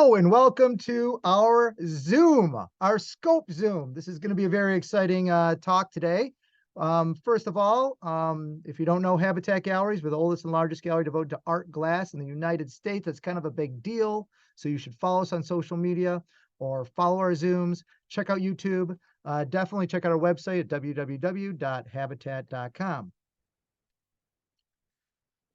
Hello and welcome to our Zoom, our scope Zoom. This is going to be a very exciting talk today. First of all, if you don't know Habitat Galleries, we're the oldest and largest gallery devoted to art glass in the United States. That's kind of a big deal. So you should follow us on social media or follow our Zooms. Check out YouTube. Definitely check out our website at www.habitat.com.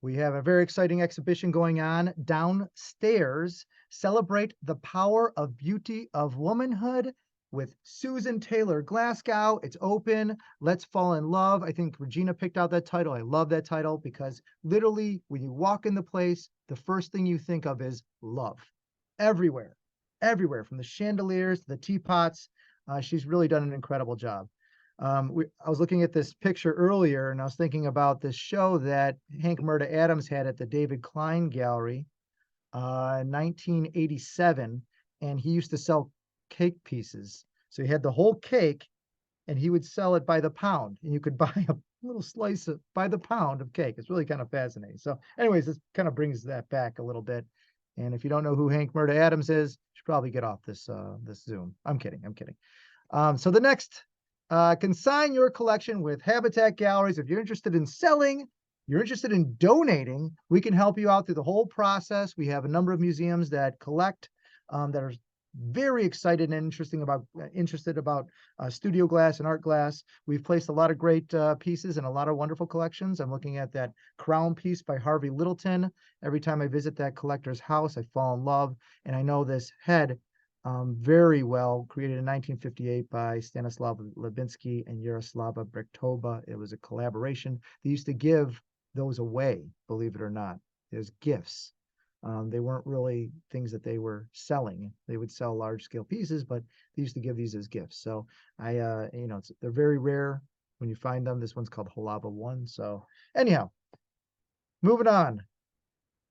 We have a very exciting exhibition going on downstairs. Celebrate the power of beauty of womanhood with Susan Taylor Glasgow. It's open. Let's fall in love. I think Regina picked out that title. I love that title because literally when you walk in the place, the first thing you think of is love. Everywhere, everywhere, from the chandeliers to the teapots. She's really done an incredible job. I was looking at this picture earlier and I was thinking about this show that Hank Murda Adams had at the David Klein Gallery in 1987. And he used to sell cake pieces. So he had the whole cake and he would sell it by the pound. And you could buy a little slice by the pound of cake. It's really kind of fascinating. So anyways, this kind of brings that back a little bit. And if you don't know who Hank Murda Adams is, you should probably get off this Zoom. I'm kidding. So the next consign your collection with Habitat Galleries. If you're interested in selling, you're interested in donating, we can help you out through the whole process. We have a number of museums that collect, that are very excited and interested about studio glass and art glass. We've placed a lot of great pieces and a lot of wonderful collections. I'm looking at that crown piece by Harvey Littleton. Every time I visit that collector's house, I fall in love. And I know this head very well, created in 1958 by Stanislav Lebinsky and Yaroslava Brechtova. It was a collaboration. They used to give those away, believe it or not. There's gifts. They weren't really things that they were selling. They would sell large scale pieces, but they used to give these as gifts. So they're very rare when you find them. This one's called Halaba 1. So anyhow, moving on.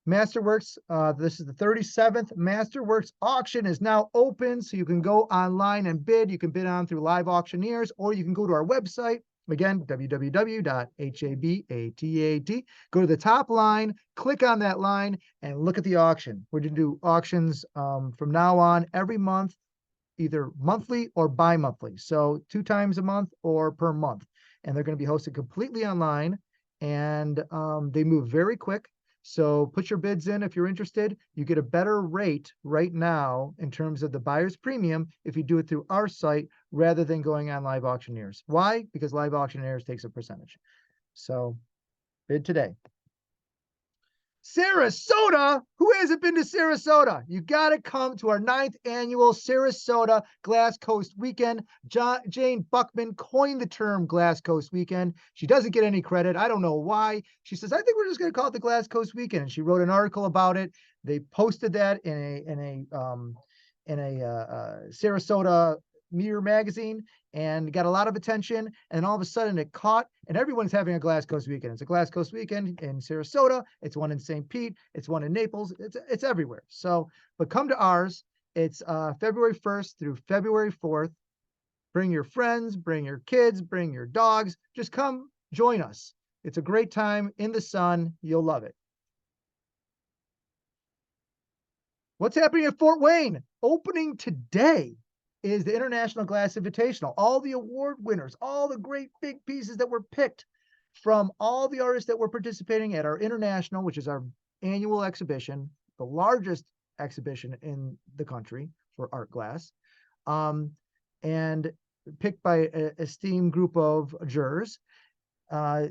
Masterworks, this is the 37th Masterworks auction is now open, so you can go online and bid. You can bid on through live auctioneers, or you can go to our website, again, www.habatat. Go to the top line, click on that line, and look at the auction. We're going to do auctions from now on every month, either monthly or bi-monthly, so 2 times a month or per month. And they're going to be hosted completely online, and they move very quick. So put your bids in if you're interested. You get a better rate right now in terms of the buyer's premium if you do it through our site rather than going on live auctioneers. Why? Because live auctioneers takes a percentage. So bid today. Sarasota, who hasn't been to Sarasota? You got to come to our 9th annual Sarasota Glass Coast Weekend. Jane Buckman coined the term Glass Coast Weekend. She doesn't get any credit. I don't know why. She says, I think we're just going to call it the Glass Coast Weekend. And she wrote an article about it. They posted that in a Sarasota Mirror magazine and got a lot of attention, and all of a sudden it caught, and everyone's having a Glass Coast Weekend. It's a Glass Coast Weekend in Sarasota. It's one in St. Pete. It's one in Naples. It's everywhere. So, but come to ours. It's February 1st through February 4th. Bring your friends, bring your kids, bring your dogs. Just come join us. It's a great time in the sun. You'll love it. What's happening at Fort Wayne? Opening today is the International Glass Invitational. All the award winners, all the great big pieces that were picked from all the artists that were participating at our International, which is our annual exhibition, the largest exhibition in the country for art glass, and picked by an esteemed group of jurors.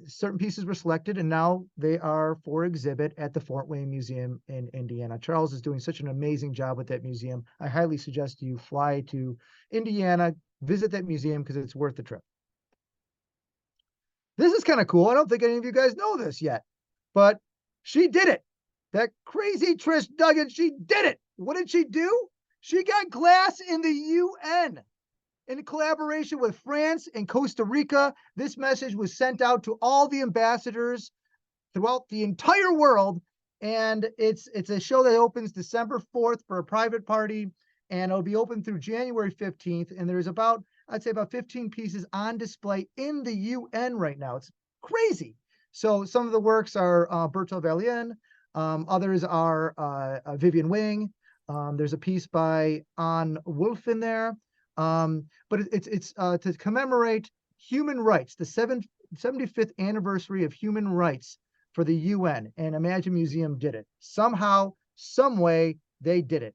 Certain pieces were selected, and now they are for exhibit at the Fort Wayne Museum in Indiana. Charles is doing such an amazing job with that museum. I highly suggest you fly to Indiana, visit that museum, because it's worth the trip. This is kind of cool. I don't think any of you guys know this yet, but she did it. That crazy Trish Duggan, she did it. What did she do? She got glass in the UN. In collaboration with France and Costa Rica, this message was sent out to all the ambassadors throughout the entire world. And it's a show that opens December 4th for a private party, and it'll be open through January 15th. And there's I'd say about 15 pieces on display in the UN right now. It's crazy. So some of the works are Bertil Valien, others are Vivian Wing, There's a piece by On Wolf in there. But it's to commemorate human rights, the 75th anniversary of human rights for the UN, and Imagine Museum did it. Somehow, some way, they did it.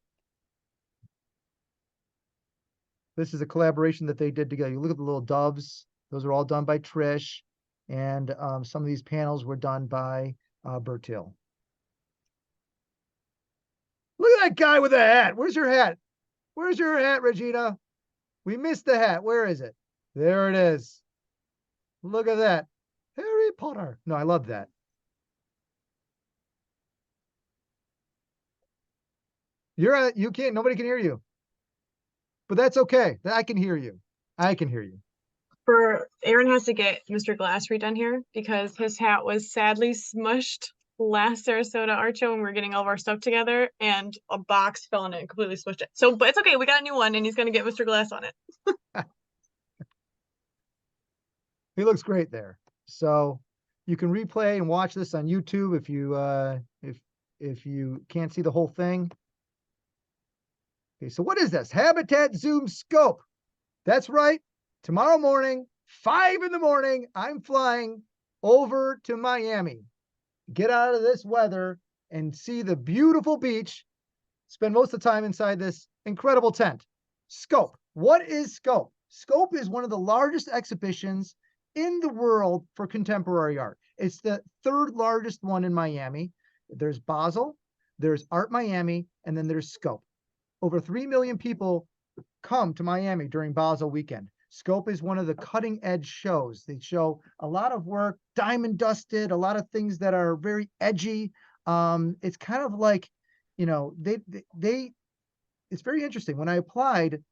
This is a collaboration that they did together. You look at the little doves; those are all done by Trish, and some of these panels were done by Bertil. Look at that guy with the hat. Where's your hat? Where's your hat, Regina? We missed the hat. Where is it? There it is. Look at that. Harry Potter. No, I love that. You can't, nobody can hear you. But that's okay. I can hear you. I can hear you. Aaron has to get Mr. Glass redone here because his hat was sadly smushed last Sarasota art show when we were getting all of our stuff together, and a box fell on it and completely smushed it. So, but it's okay. We got a new one, and he's gonna get Mr. Glass on it. He looks great there. So you can replay and watch this on YouTube if you can't see the whole thing. Okay, so what is this? Habatat-Zoom scope. That's right. Tomorrow morning, 5 in the morning, I'm flying over to Miami. Get out of this weather and see the beautiful beach. Spend most of the time inside this incredible tent. Scope. What is Scope? Scope is one of the largest exhibitions in the world for contemporary art. It's the 3rd largest one in Miami. There's Basel, there's Art Miami, and then there's Scope. Over 3 million people come to Miami during Basel weekend. Scope is one of the cutting edge shows. They show a lot of work, diamond dusted, a lot of things that are very edgy. It's kind of like, you know, it's very interesting. When I applied,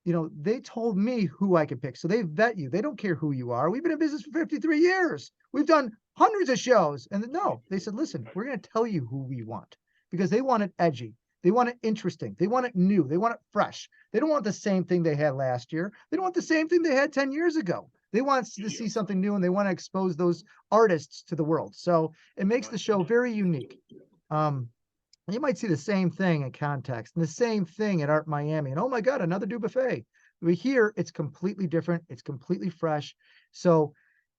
you know, they told me who I could pick. So they vet you. They don't care who you are. We've been in business for 53 years. We've done hundreds of shows. And no, they said, listen, we're going to tell you who we want, because they want it edgy. They want it interesting. They want it new. They want it fresh. They don't want the same thing they had last year. They don't want the same thing they had 10 years ago. They want to see something new, and they want to expose those artists to the world. So it makes the show very unique. You might see the same thing at Context and the same thing at Art Miami. And oh my God, another Du Buffet. But here, it's completely different. It's completely fresh. So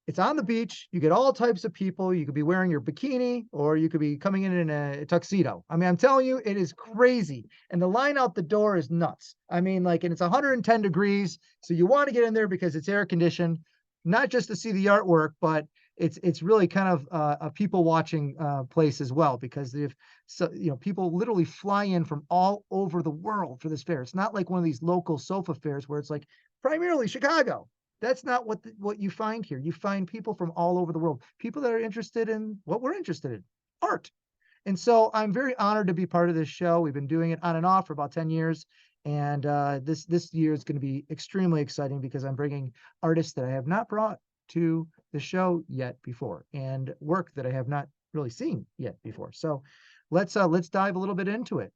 it's on the beach. You get all types of people. You could be wearing your bikini, or you could be coming in a tuxedo. I mean, I'm telling you, it is crazy. And the line out the door is nuts. I mean, like, and it's 110 degrees. So you want to get in there because it's air conditioned, not just to see the artwork, but it's really kind of a people watching place as well, because people literally fly in from all over the world for this fair. It's not like one of these local sofa fairs where it's like primarily Chicago. That's not what you find here. You find people from all over the world, people that are interested in what we're interested in, art. And so I'm very honored to be part of this show. We've been doing it on and off for about 10 years. And this year is going to be extremely exciting because I'm bringing artists that I have not brought to the show yet before, and work that I have not really seen yet before. So let's dive a little bit into it.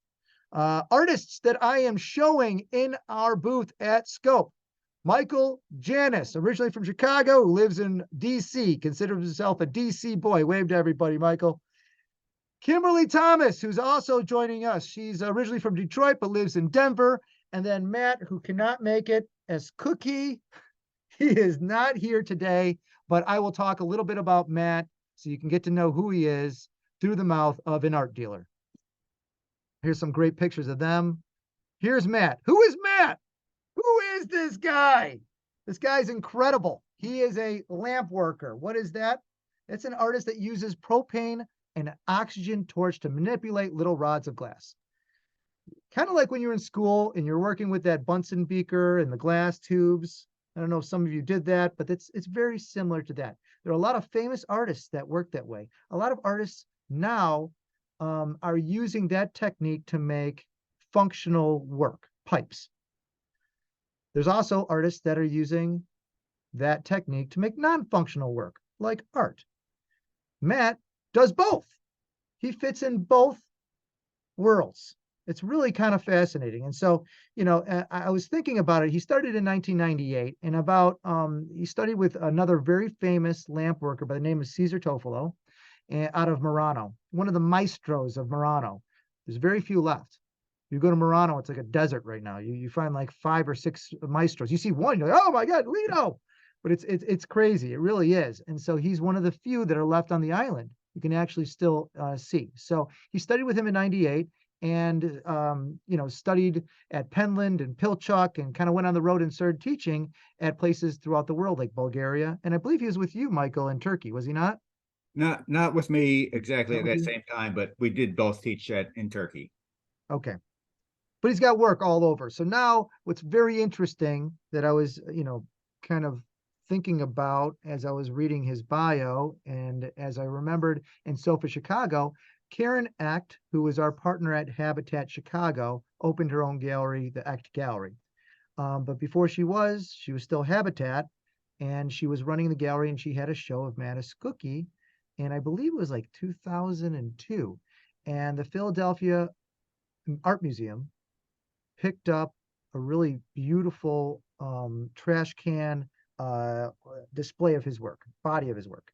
Artists that I am showing in our booth at Scope. Michael Janis, originally from Chicago, who lives in DC, considers himself a DC boy. Wave to everybody, Michael. Kimberly Thomas, who's also joining us. She's originally from Detroit, but lives in Denver. And then Matt, who cannot make it, Eskuche. He is not here today, but I will talk a little bit about Matt so you can get to know who he is through the mouth of an art dealer. Here's some great pictures of them. Here's Matt. Who is Matt? Who is this guy? This guy's incredible. He is a lamp worker. What is that? It's an artist that uses propane and an oxygen torch to manipulate little rods of glass. Kind of like when you're in school and you're working with that Bunsen beaker and the glass tubes. I don't know if some of you did that, but it's very similar to that. There are a lot of famous artists that work that way. A lot of artists now are using that technique to make functional work, pipes. There's also artists that are using that technique to make non-functional work, like art. Matt does both. He fits in both worlds. It's really kind of fascinating. And so, you know, I was thinking about it. He started in 1998, and he studied with another very famous lamp worker by the name of Cesar Tofolo out of Murano, one of the maestros of Murano. There's very few left. You go to Murano, it's like a desert right now. You find like 5 or 6 maestros. You see one, you're like, oh my God, Lino. But it's crazy. It really is. And so he's one of the few that are left on the island you can actually still see. So he studied with him in 98 and, studied at Penland and Pilchuck and kind of went on the road and started teaching at places throughout the world, like Bulgaria. And I believe he was with you, Michael, in Turkey, was he not? Not with me exactly Not at with that you? same time, but we did both teach at in Turkey. Okay. But he's got work all over. So now what's very interesting that I was, kind of thinking about as I was reading his bio and as I remembered in SOFA Chicago, Karen Echt, who was our partner at Habitat Chicago, opened her own gallery, the Echt Gallery. But before she was still Habitat, and she was running the gallery, and she had a show of Eskuche, and I believe it was like 2002. And the Philadelphia Art Museum picked up a really beautiful trash can display of his work, body of his work.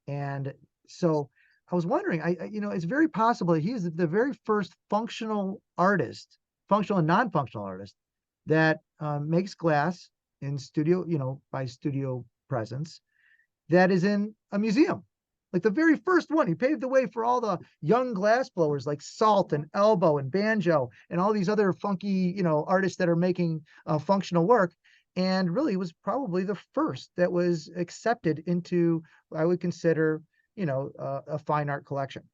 And so I was wondering, it's very possible that he's the very first functional artist, functional and non-functional artist that makes glass in studio, by studio presence that is in a museum. Like the very first one, he paved the way for all the young glass blowers like Salt and Elbow and Banjo and all these other funky, artists that are making functional work. And really was probably the first that was accepted into, I would consider, a fine art collection.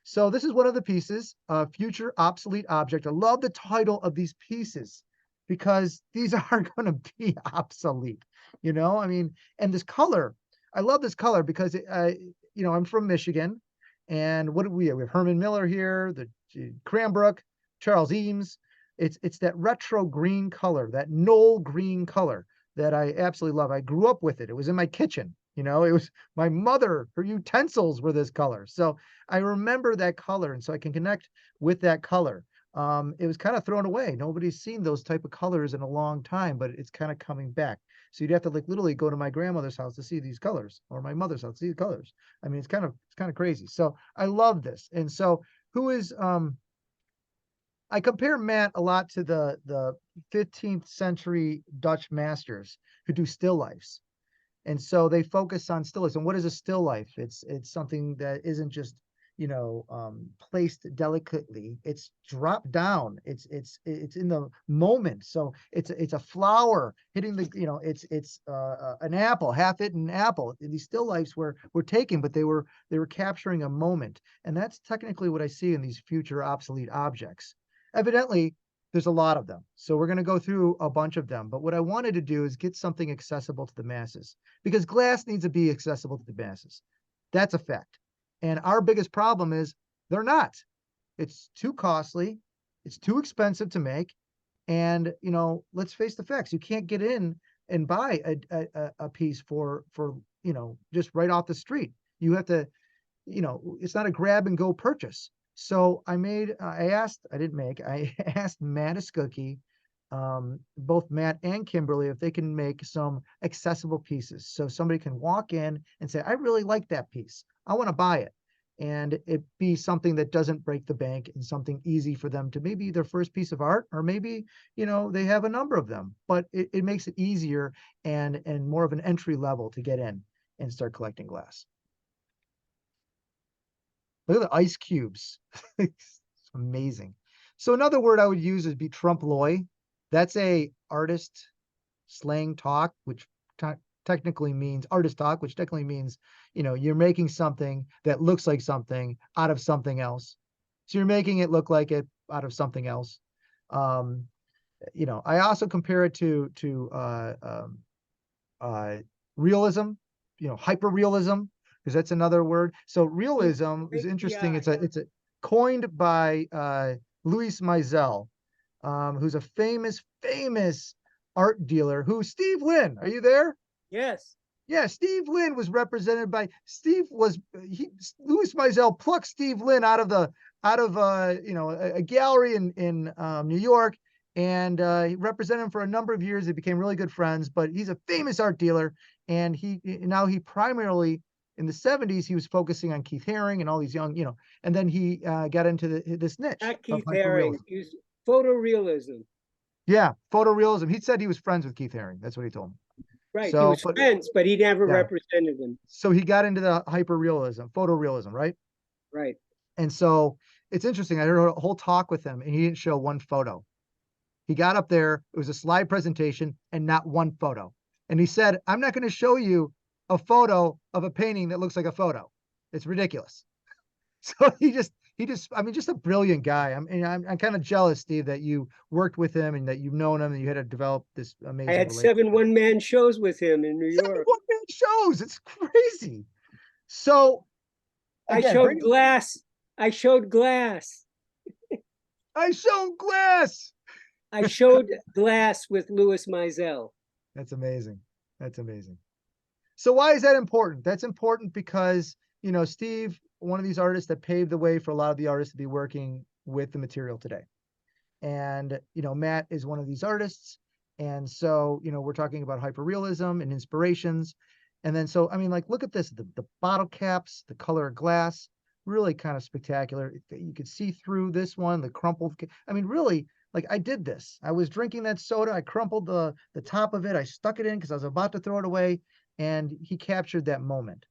So this is one of the pieces, Future Obsolete Object. I love the title of these pieces because these are going to be obsolete, I mean, and this color, I love this color because, I'm from Michigan. And what do we have? We have Herman Miller here, the Cranbrook, Charles Eames. It's that retro green color, that Knoll green color that I absolutely love. I grew up with it. It was in my kitchen. It was my mother, her utensils were this color. So I remember that color. And so I can connect with that color. It was kind of thrown away. Nobody's seen those type of colors in a long time, but it's kind of coming back. So you'd have to like literally go to my grandmother's house to see these colors, or my mother's house to see the colors. I mean, it's kind of crazy. So I love this. And so who is I compare Matt a lot to the 15th century Dutch masters who do still lifes. And so they focus on still life. And what is a still life? It's something that isn't just placed delicately. It's dropped down. It's in the moment. So it's a flower hitting the it's an apple, half-eaten apple. These still lifes were taken, but they were capturing a moment. And that's technically what I see in these future obsolete objects. Evidently, there's a lot of them. So we're going to go through a bunch of them. But what I wanted to do is get something accessible to the masses because glass needs to be accessible to the masses. That's a fact. And our biggest problem is they're not. It's too costly. It's too expensive to make. And, let's face the facts. You can't get in and buy a piece for, just right off the street. You have to, it's not a grab and go purchase. So I asked Matt Eskuche, both Matt and Kimberly, if they can make some accessible pieces. So somebody can walk in and say, I really like that piece. I want to buy it. And it be something that doesn't break the bank and something easy for them to maybe their first piece of art, or maybe, they have a number of them, but it makes it easier and more of an entry level to get in and start collecting glass. Look at the ice cubes. It's amazing. So another word I would use is be trompe-l'oeil. That's a artist slang talk, which technically means artist talk, which technically means, you're making something that looks like something out of something else. So you're making it look like it out of something else. I also compare it to realism, hyper-realism, because that's another word. So realism is interesting. Yeah, It's a coined by Louis Mizell, who's a famous art dealer. Steve Lynn, are you there? yes. Yeah, Steve Lynn was represented by Louis Mizell plucked Steve Lynn out of a gallery in New York, and he represented him for a number of years. They became really good friends, but he's a famous art dealer, and he primarily In the 70s, he was focusing on Keith Haring and all these young, and then he got into this niche Not of Keith Haring. hyperrealism. Use photorealism. Yeah, photorealism. He said he was friends with Keith Haring. That's what he told me. Right. He So, was friends, but he never represented him. So he got into the hyperrealism, photorealism, right? Right. And so it's interesting. I heard a whole talk with him, and he didn't show one photo. He got up there. It was a slide presentation and not one photo. And he said, I'm not going to show you a photo of a painting that looks like a photo. It's ridiculous. So I mean, just a brilliant guy. I'm kind of jealous, Steve, that you worked with him and that you've known him and you had to develop this amazing I had relationship. 7 one-man shows with him in New York. 1-man shows. It's crazy. So again, I showed glass. I showed glass. I showed glass. I showed glass with Louis Mizell. That's amazing. That's amazing. So why is that important? That's important because, Steve, one of these artists that paved the way for a lot of the artists to be working with the material today. And, Matt is one of these artists. And so, we're talking about hyperrealism and inspirations. And then, so, I mean, like, look at this, the bottle caps, the color of glass, really kind of spectacular. You could see through this one, the crumpled, I mean, really, like, I did this. I was drinking that soda. I crumpled the top of it. I stuck it in because I was about to throw it away. And he captured that moment,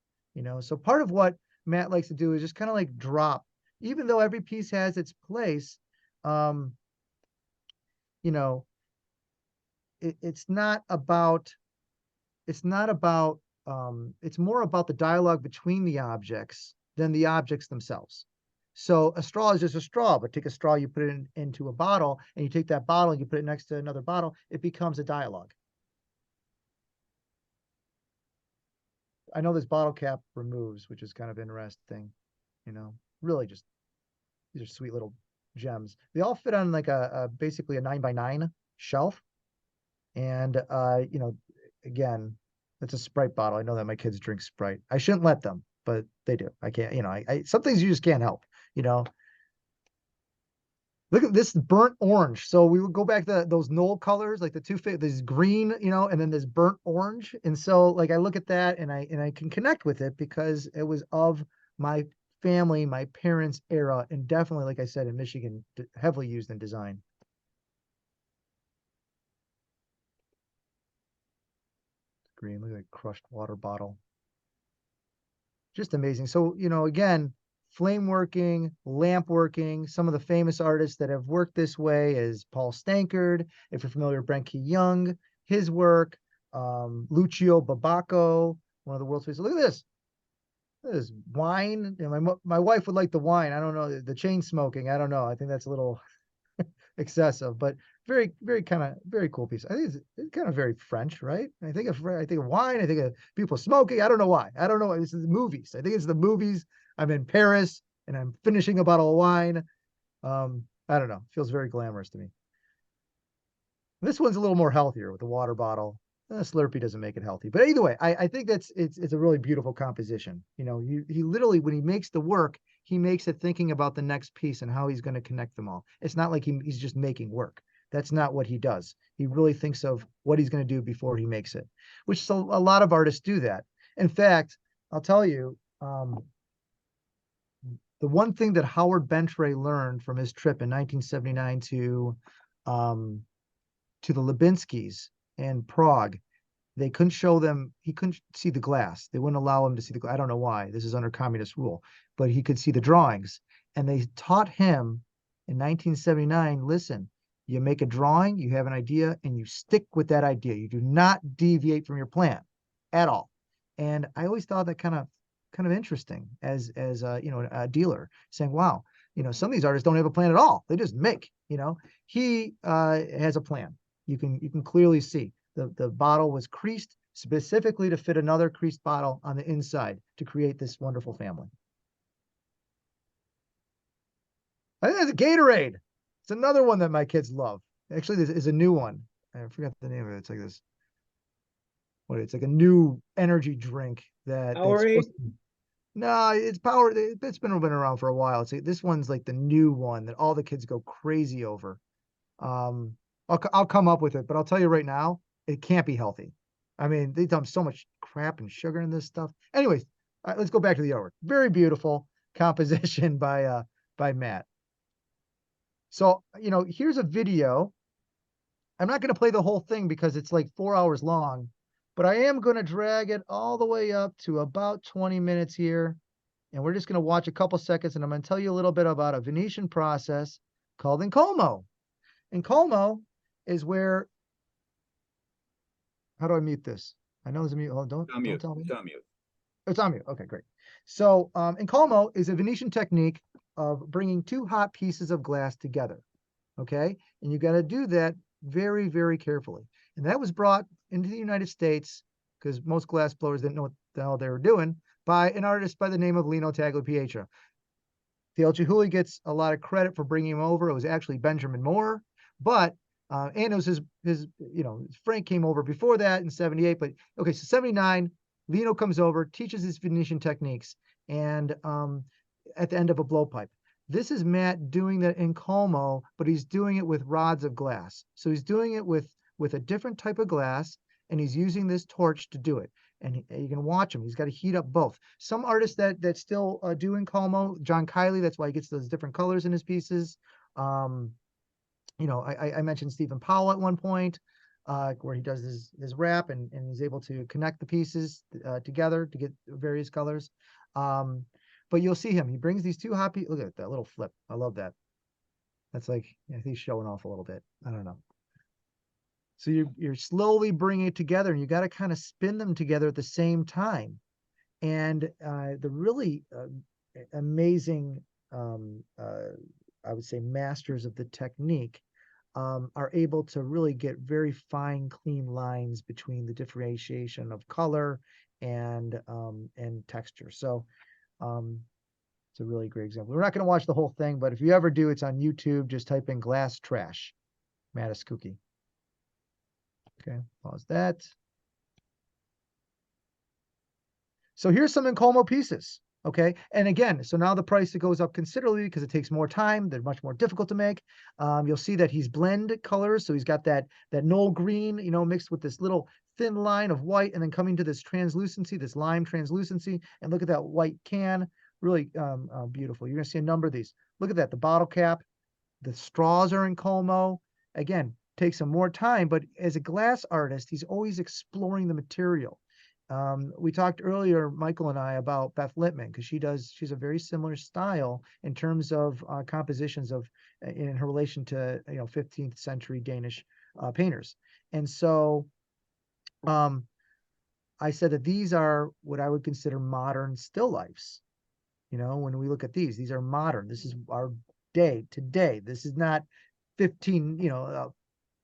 So part of what Matt likes to do is just kind of like drop, even though every piece has its place, it's more about the dialogue between the objects than the objects themselves. So a straw is just a straw, but take a straw, you put it into a bottle, and you take that bottle and you put it next to another bottle, it becomes a dialogue. I know this bottle cap removes, which is kind of interesting, really just, these are sweet little gems. They all fit on like basically a 9x9 shelf. And, again, it's a Sprite bottle. I know that my kids drink Sprite. I shouldn't let them, but they do. I can't, some things you just can't help, Look at this burnt orange. So we would go back to those Knoll colors, like this green, and then this burnt orange. And so like, I look at that and I can connect with it because it was of my family, my parents' era, and definitely, like I said, in Michigan, heavily used in design. Green, look at that crushed water bottle. Just amazing. So, again, flame working, lamp working, some of the famous artists that have worked this way is Paul Stankard. If you're familiar with Brent Key Young, his work, Lucio Babacco, one of the world's famous. Look at this. Look at this wine. My wife would like the wine. I don't know. The chain smoking. I don't know. I think that's a little excessive, but very, very very cool piece. I think it's kind of very French, right? I think of wine. I think of people smoking. I don't know why. I don't know. This is the movies. I think it's the movies. I'm in Paris and I'm finishing a bottle of wine. I don't know. Feels very glamorous to me. This one's a little more healthier with the water bottle. Slurpee doesn't make it healthy, but either way, I think it's a really beautiful composition. He literally, when he makes the work, he makes it thinking about the next piece and how he's going to connect them all. It's not like he's just making work. That's not what he does. He really thinks of what he's going to do before he makes it, which a lot of artists do that. In fact, I'll tell you, the one thing that Howard Bentray learned from his trip in 1979 to the Lubinskis in Prague, they couldn't show them, he couldn't see the glass. They wouldn't allow him to see the glass. I don't know why. This is under communist rule, but he could see the drawings. And they taught him in 1979, listen, you make a drawing, you have an idea, and you stick with that idea. You do not deviate from your plan at all. And I always thought that kind of interesting as a dealer, saying, wow, some of these artists don't have a plan at all. They just make, he has a plan. You can clearly see the bottle was creased specifically to fit another creased bottle on the inside to create this wonderful family. I think that's a Gatorade. It's another one that my kids love. Actually, this is a new one. I forgot the name of it. It's like this. It's like a new energy drink that. No, it's Power. It's been around for a while. This one's like the new one that all the kids go crazy over. I'll come up with it, but I'll tell you right now, it can't be healthy. I mean, they dump so much crap and sugar in this stuff. Anyways, let's go back to the artwork. Very beautiful composition by Matt. So, here's a video. I'm not going to play the whole thing because it's like 4 hours long, but I am going to drag it all the way up to about 20 minutes here. And we're just going to watch a couple seconds, and I'm going to tell you a little bit about a Venetian process called incolmo. Incolmo is where, how do I mute this? I know there's a mute. Oh, don't tell me. It's on mute. It's on mute. Okay, great. So incolmo is a Venetian technique of bringing two hot pieces of glass together. Okay, and you got to do that very, very carefully. And that was brought into the United States because most glass blowers didn't know what the hell they were doing, by an artist by the name of Lino Tagliapietro. Dale Chihuly gets a lot of credit for bringing him over. It was actually Benjamin Moore, but and it was his Frank came over before that in 78. But okay, so 79, Lino comes over, teaches his Venetian techniques, and at the end of a blowpipe. This is Matt doing that incolmo, but he's doing it with rods of glass. So he's doing it with a different type of glass, and he's using this torch to do it. And you can watch him. He's got to heat up both. Some artists that still do incolmo, John Kiley, that's why he gets those different colors in his pieces. I mentioned Stephen Powell at one point, where he does his wrap and he's able to connect the pieces together to get various colors. But you'll see him. He brings these two hot pieces. Look at that little flip. I love that. That's like, I think he's showing off a little bit. I don't know. So you're slowly bringing it together, and you got to kind of spin them together at the same time. And the really amazing, I would say, masters of the technique are able to really get very fine, clean lines between the differentiation of color and texture. So it's a really great example. We're not going to watch the whole thing, but if you ever do, it's on YouTube. Just type in glass trash, Matt Eskuche. Okay, pause that. So here's some incolmo pieces. Okay, and again, so now the price goes up considerably because it takes more time. They're much more difficult to make. You'll see that he's blended colors, so he's got that Knoll green, mixed with this little thin line of white, and then coming to this translucency, this lime translucency. And look at that white can, really beautiful. You're gonna see a number of these. Look at that, the bottle cap, the straws are incolmo. Again, takes some more time, but as a glass artist, he's always exploring the material. We talked earlier, Michael and I, about Beth Littman, because she's a very similar style in terms of compositions in her relation to 15th century Danish painters. And so I said that these are what I would consider modern still lifes. When we look at these are modern. This is our day today. This is not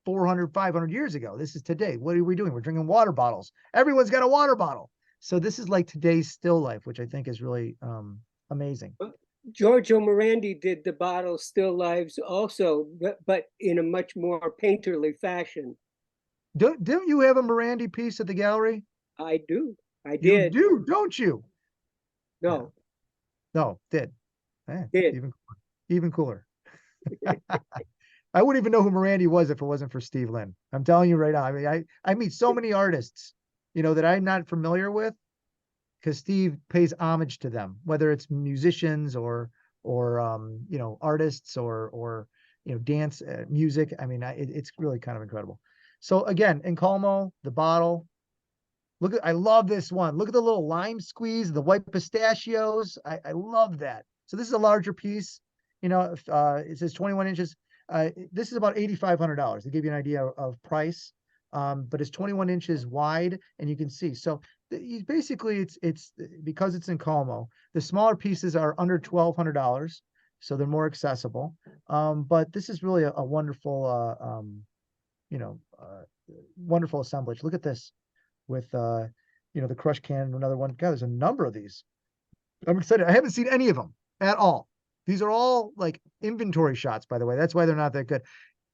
400, 500 years ago. This is today. What are we doing? We're drinking water bottles. Everyone's got a water bottle. So this is like today's still life, which I think is really amazing. Giorgio Morandi did the bottle still lives also, but in a much more painterly fashion. Didn't you have a Morandi piece at the gallery? I do. I did. You do, don't you? No. Yeah. No, did. Did. Even cooler. I wouldn't even know who Morandi was if it wasn't for Steve Lynn. I'm telling you right now. I mean, I meet so many artists, that I'm not familiar with, because Steve pays homage to them, whether it's musicians or artists or dance music. I mean, it's really kind of incredible. So again, incolmo, the bottle. I love this one. Look at the little lime squeeze, the white pistachios. I love that. So this is a larger piece. It says 21 inches. This is about $8,500 to give you an idea of price, but it's 21 inches wide, and you can see. So basically, it's because it's incolmo. The smaller pieces are under $1,200, so they're more accessible. But this is really a wonderful, wonderful assemblage. Look at this with the crush can. Another one. God, there's a number of these. I'm excited. I haven't seen any of them at all. These are all like inventory shots, by the way. That's why they're not that good.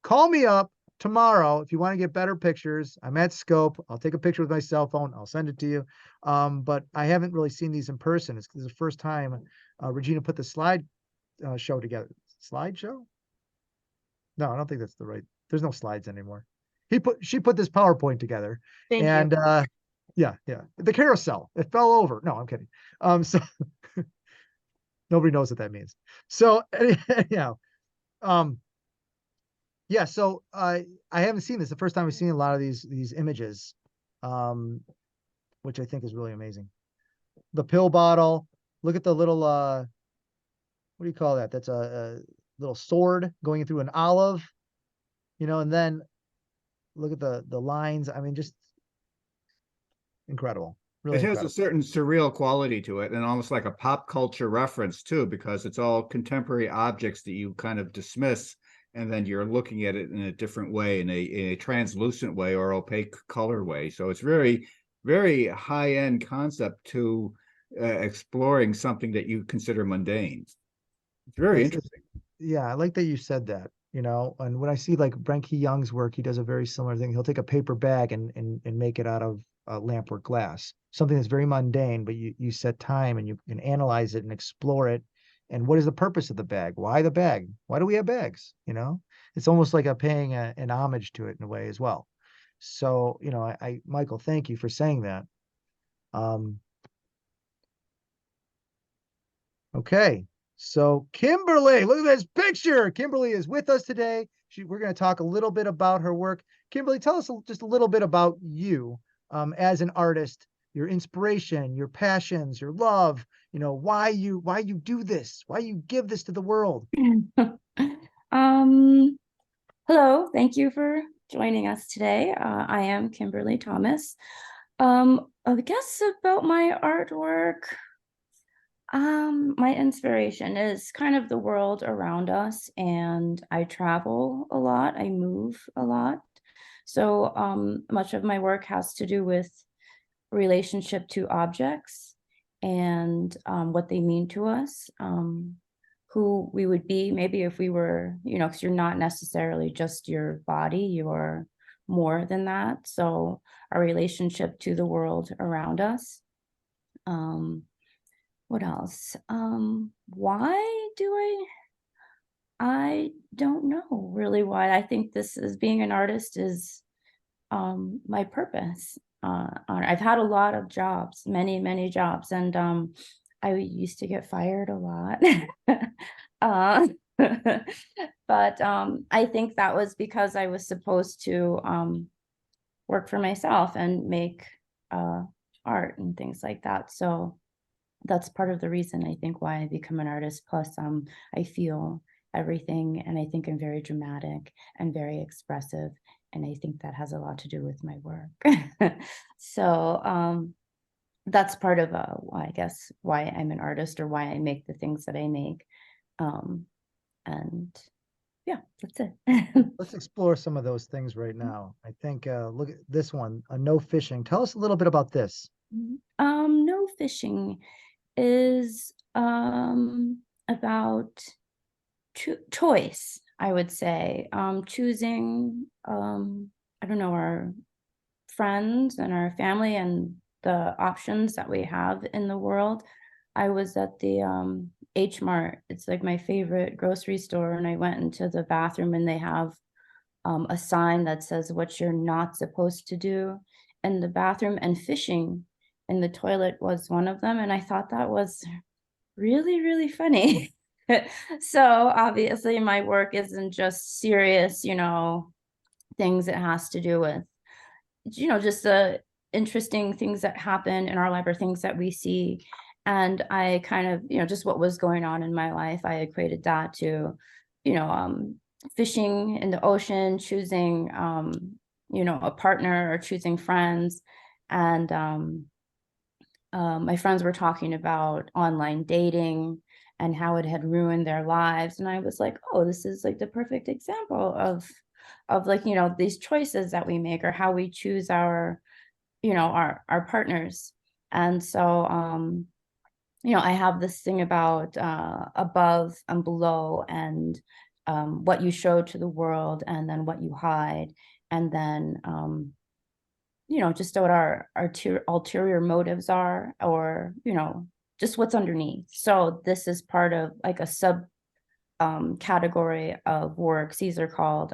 Call me up tomorrow if you want to get better pictures. I'm at Scope. I'll take a picture with my cell phone. I'll send it to you. But I haven't really seen these in person. It's the first time Regina put the slide show together. Slide show? No, I don't think that's the right. There's no slides anymore. She put this PowerPoint together. Thank you. Yeah, yeah. The carousel. It fell over. No, I'm kidding. So nobody knows what that means. So anyhow, um, yeah. So I haven't seen this. The first time I've seen a lot of these images, um, which I think is really amazing. The pill bottle. Look at the little what do you call that? That's a little sword going through an olive, and then look at the lines. I mean, just incredible. Really It has a incredible. certain surreal quality to it and almost like a pop culture reference too, because it's all contemporary objects that you kind of dismiss and then you're looking at it in a different way, in a translucent way or opaque color way. So it's very, very high-end concept to exploring something that you consider mundane. It's very It's interesting. yeah, I like that you said that, and when I see like Brenke Young's work, he does a very similar thing. He'll take a paper bag and make it out of lampwork glass, something that's very mundane, but you set time and you can analyze it and explore it. And what is the purpose of the bag? Why the bag? Why do we have bags? It's almost like paying an homage to it in a way as well. So, Michael, thank you for saying that. Um, Okay. So Kimberly, look at this picture. Kimberly is with us today. We're going to talk a little bit about her work. Kimberly, tell us just a little bit about you as an artist, your inspiration, your passions, your love, why you do this, why you give this to the world. Um, hello, thank you for joining us today. I am Kimberly Thomas. I guess about my artwork, my inspiration is kind of the world around us, and I travel a lot, I move a lot. So much of my work has to do with relationship to objects and what they mean to us, who we would be maybe if we were, because you're not necessarily just your body, you're more than that. So our relationship to the world around us. What else? Why do I don't know really why. I think this is being an artist is my purpose. I've had a lot of jobs, many jobs, and I used to get fired a lot. uh, but I think that was because I was supposed to work for myself and make art and things like that. So that's part of the reason I think why I become an artist. Plus, I feel everything, and I think I'm very dramatic and very expressive, and I think that has a lot to do with my work. So that's part of I guess why I'm an artist, or why I make the things that I make. And yeah, that's it. Let's explore some of those things right now. I think look at this one, no fishing. Tell us a little bit about this. No fishing is about choice, I would say. Choosing I don't know, our friends and our family and the options that we have in the world. I was at the H Mart. It's like my favorite grocery store, and I went into the bathroom and they have a sign that says what you're not supposed to do in the bathroom, and fishing in the toilet was one of them. And I thought that was really funny. So obviously my work isn't just serious, things it has to do with, just the interesting things that happen in our life, or things that we see. And I kind of, just what was going on in my life, I equated that to, fishing in the ocean, choosing, a partner, or choosing friends. And my friends were talking about online dating and how it had ruined their lives. And I was like, oh, this is like the perfect example of like, these choices that we make, or how we choose our partners. And so I have this thing about above and below, and what you show to the world, and then what you hide, and then just what our ulterior motives are, or just what's underneath. So this is part of like a sub category of works. These are called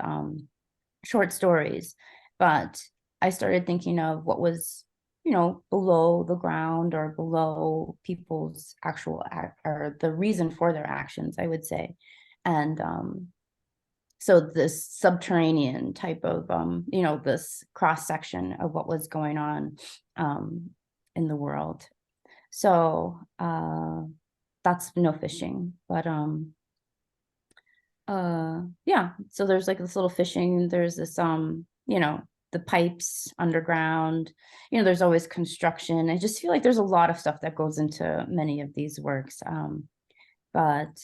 short stories. But I started thinking of what was below the ground or below people's actual act or the reason for their actions, I would say. And so this subterranean type of, this cross section of what was going on in the world. So that's no fishing, but yeah, so there's like this little fishing, there's this the pipes underground, there's always construction. I just feel like there's a lot of stuff that goes into many of these works, but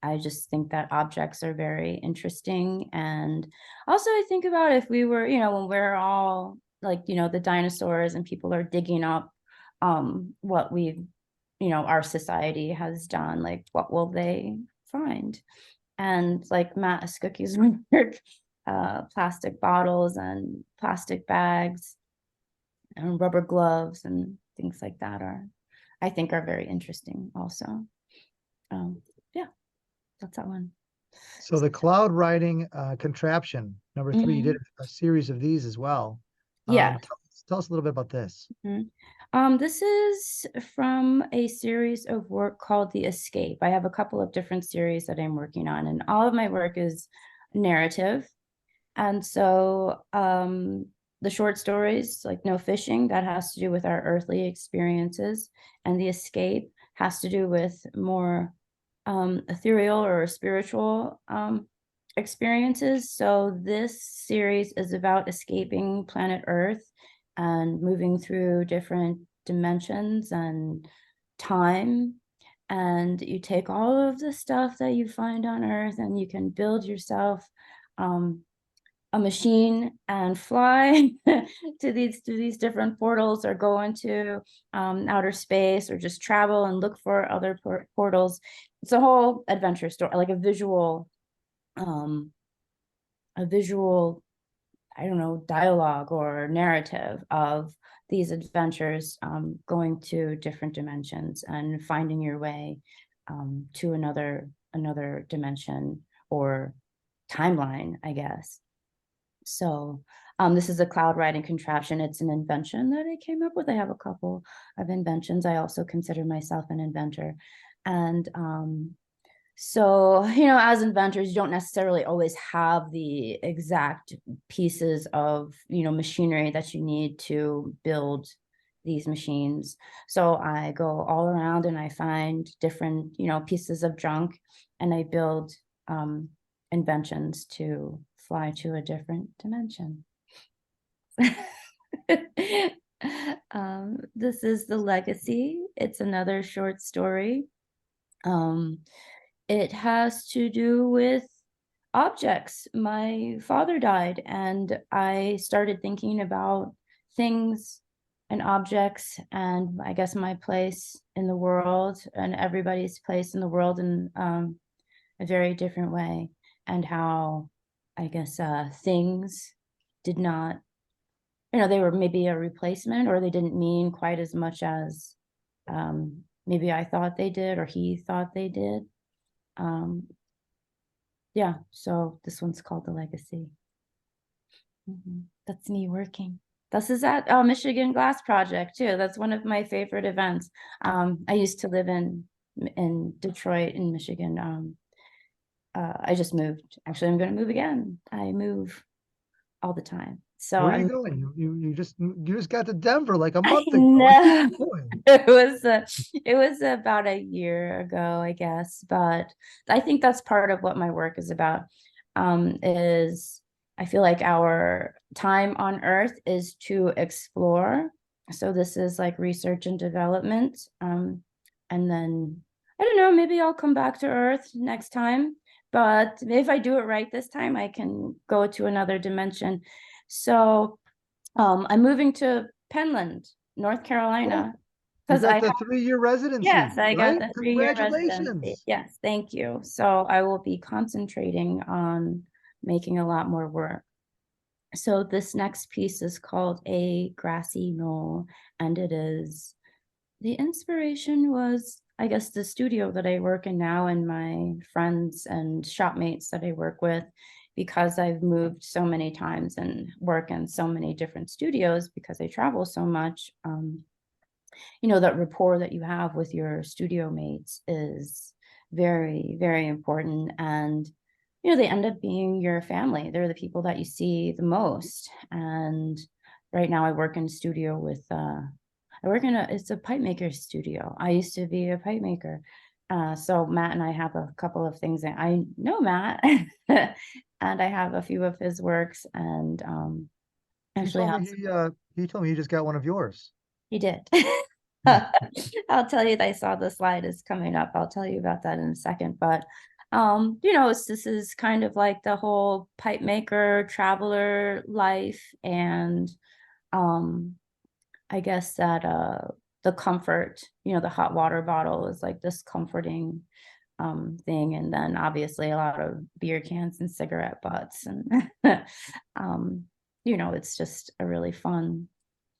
I just think that objects are very interesting. And also I think about if we were, when we're all like, the dinosaurs and people are digging up what we've, our society has done, like what will they find? And like Matt Eskuche's work, plastic bottles and plastic bags and rubber gloves and things like that I think are very interesting also. Yeah, that's that one. So the cloud writing contraption, number 3, you did a series of these as well. Yeah. Tell us a little bit about this. This is from a series of work called The Escape. I have a couple of different series that I'm working on, and all of my work is narrative. And so the short stories, like No Fishing, that has to do with our earthly experiences, and The Escape has to do with more ethereal or spiritual experiences. So this series is about escaping planet Earth and moving through different dimensions and time. And you take all of the stuff that you find on Earth and you can build yourself a machine and fly to these different portals, or go into outer space, or just travel and look for other portals. It's a whole adventure story, like a visual, I don't know, dialogue or narrative of these adventures, going to different dimensions and finding your way to another dimension or timeline, I guess. So this is a cloud writing contraption. It's an invention that I came up with. I have a couple of inventions. I also consider myself an inventor. And so, as inventors, you don't necessarily always have the exact pieces of, machinery that you need to build these machines. So I go all around and I find different, pieces of junk, and I build inventions to fly to a different dimension. This is The Legacy. It's another short story. It has to do with objects. My father died, and I started thinking about things and objects, and I guess my place in the world and everybody's place in the world in a very different way, and how I guess things did not, they were maybe a replacement, or they didn't mean quite as much as maybe I thought they did, or he thought they did. Yeah, so this one's called The Legacy. That's me working. This is at Michigan Glass Project too. That's one of my favorite events. I used to live in Detroit in Michigan. I just moved. Actually, I'm going to move again. I move all the time. So where are you going? You just got to Denver like a month ago. No. It was about a year ago, I guess. But I think that's part of what my work is about. Is I feel like our time on Earth is to explore. So this is like research and development. And then I don't know, maybe I'll come back to Earth next time. But if I do it right this time, I can go to another dimension. So I'm moving to Penland, North Carolina. Because I got the 3-year residency. Yes, I got the 3-year Congratulations. residency. Yes, thank you. So I will be concentrating on making a lot more work. So this next piece is called A Grassy Knoll, and the inspiration was, I guess, the studio that I work in now and my friends and shopmates that I work with. because I've moved so many times and work in so many different studios because I travel so much, you know, that rapport that you have with your studio mates is very, very important. And, you know, they end up being your family. They're the people that you see the most. And right now I work in a studio with, it's a pipe maker studio. I used to be a pipe maker. So Matt and I have a couple of things that I know Matt and I have a few of his works, and He actually told have me he told me he just got one of yours. he did. I'll tell you, I saw the slide is coming up. I'll tell you about that in a second. But you know, this is kind of like the whole pipe maker traveler life, and I guess that the comfort, you know, the hot water bottle is like this comforting thing, and then obviously a lot of beer cans and cigarette butts, and you know, it's just a really fun,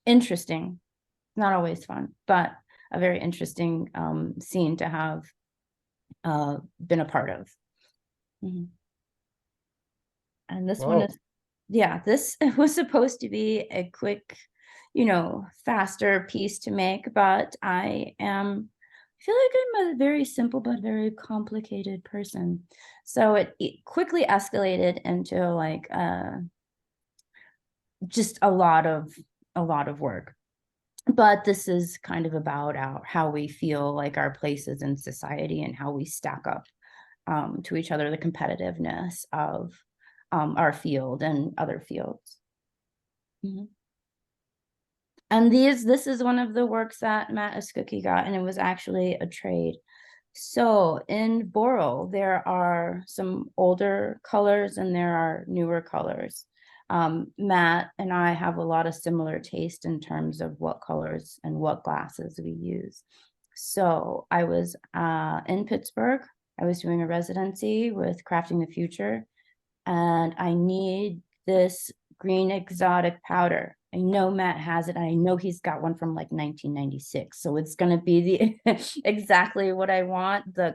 interesting, not always fun, but a very interesting scene to have been a part of. Mhm. And this one Whoa. is, yeah, this was supposed to be a quick, you know, faster piece to make, but I feel like I'm a very simple but very complicated person. So it quickly escalated into like just a lot of work. But this is kind of about how we feel like our places in society and how we stack up to each other, the competitiveness of our field and other fields. Mhm. And this is one of the works that Matt Eskuche got, and it was actually a trade. So in Boral, there are some older colors and there are newer colors. Matt and I have a lot of similar taste in terms of what colors and what glasses we use. So I was in Pittsburgh. I was doing a residency with Crafting the Future, and I need this green exotic powder. I know Matt has it. I know he's got one from like 1996. So it's going to be the exactly what I want. The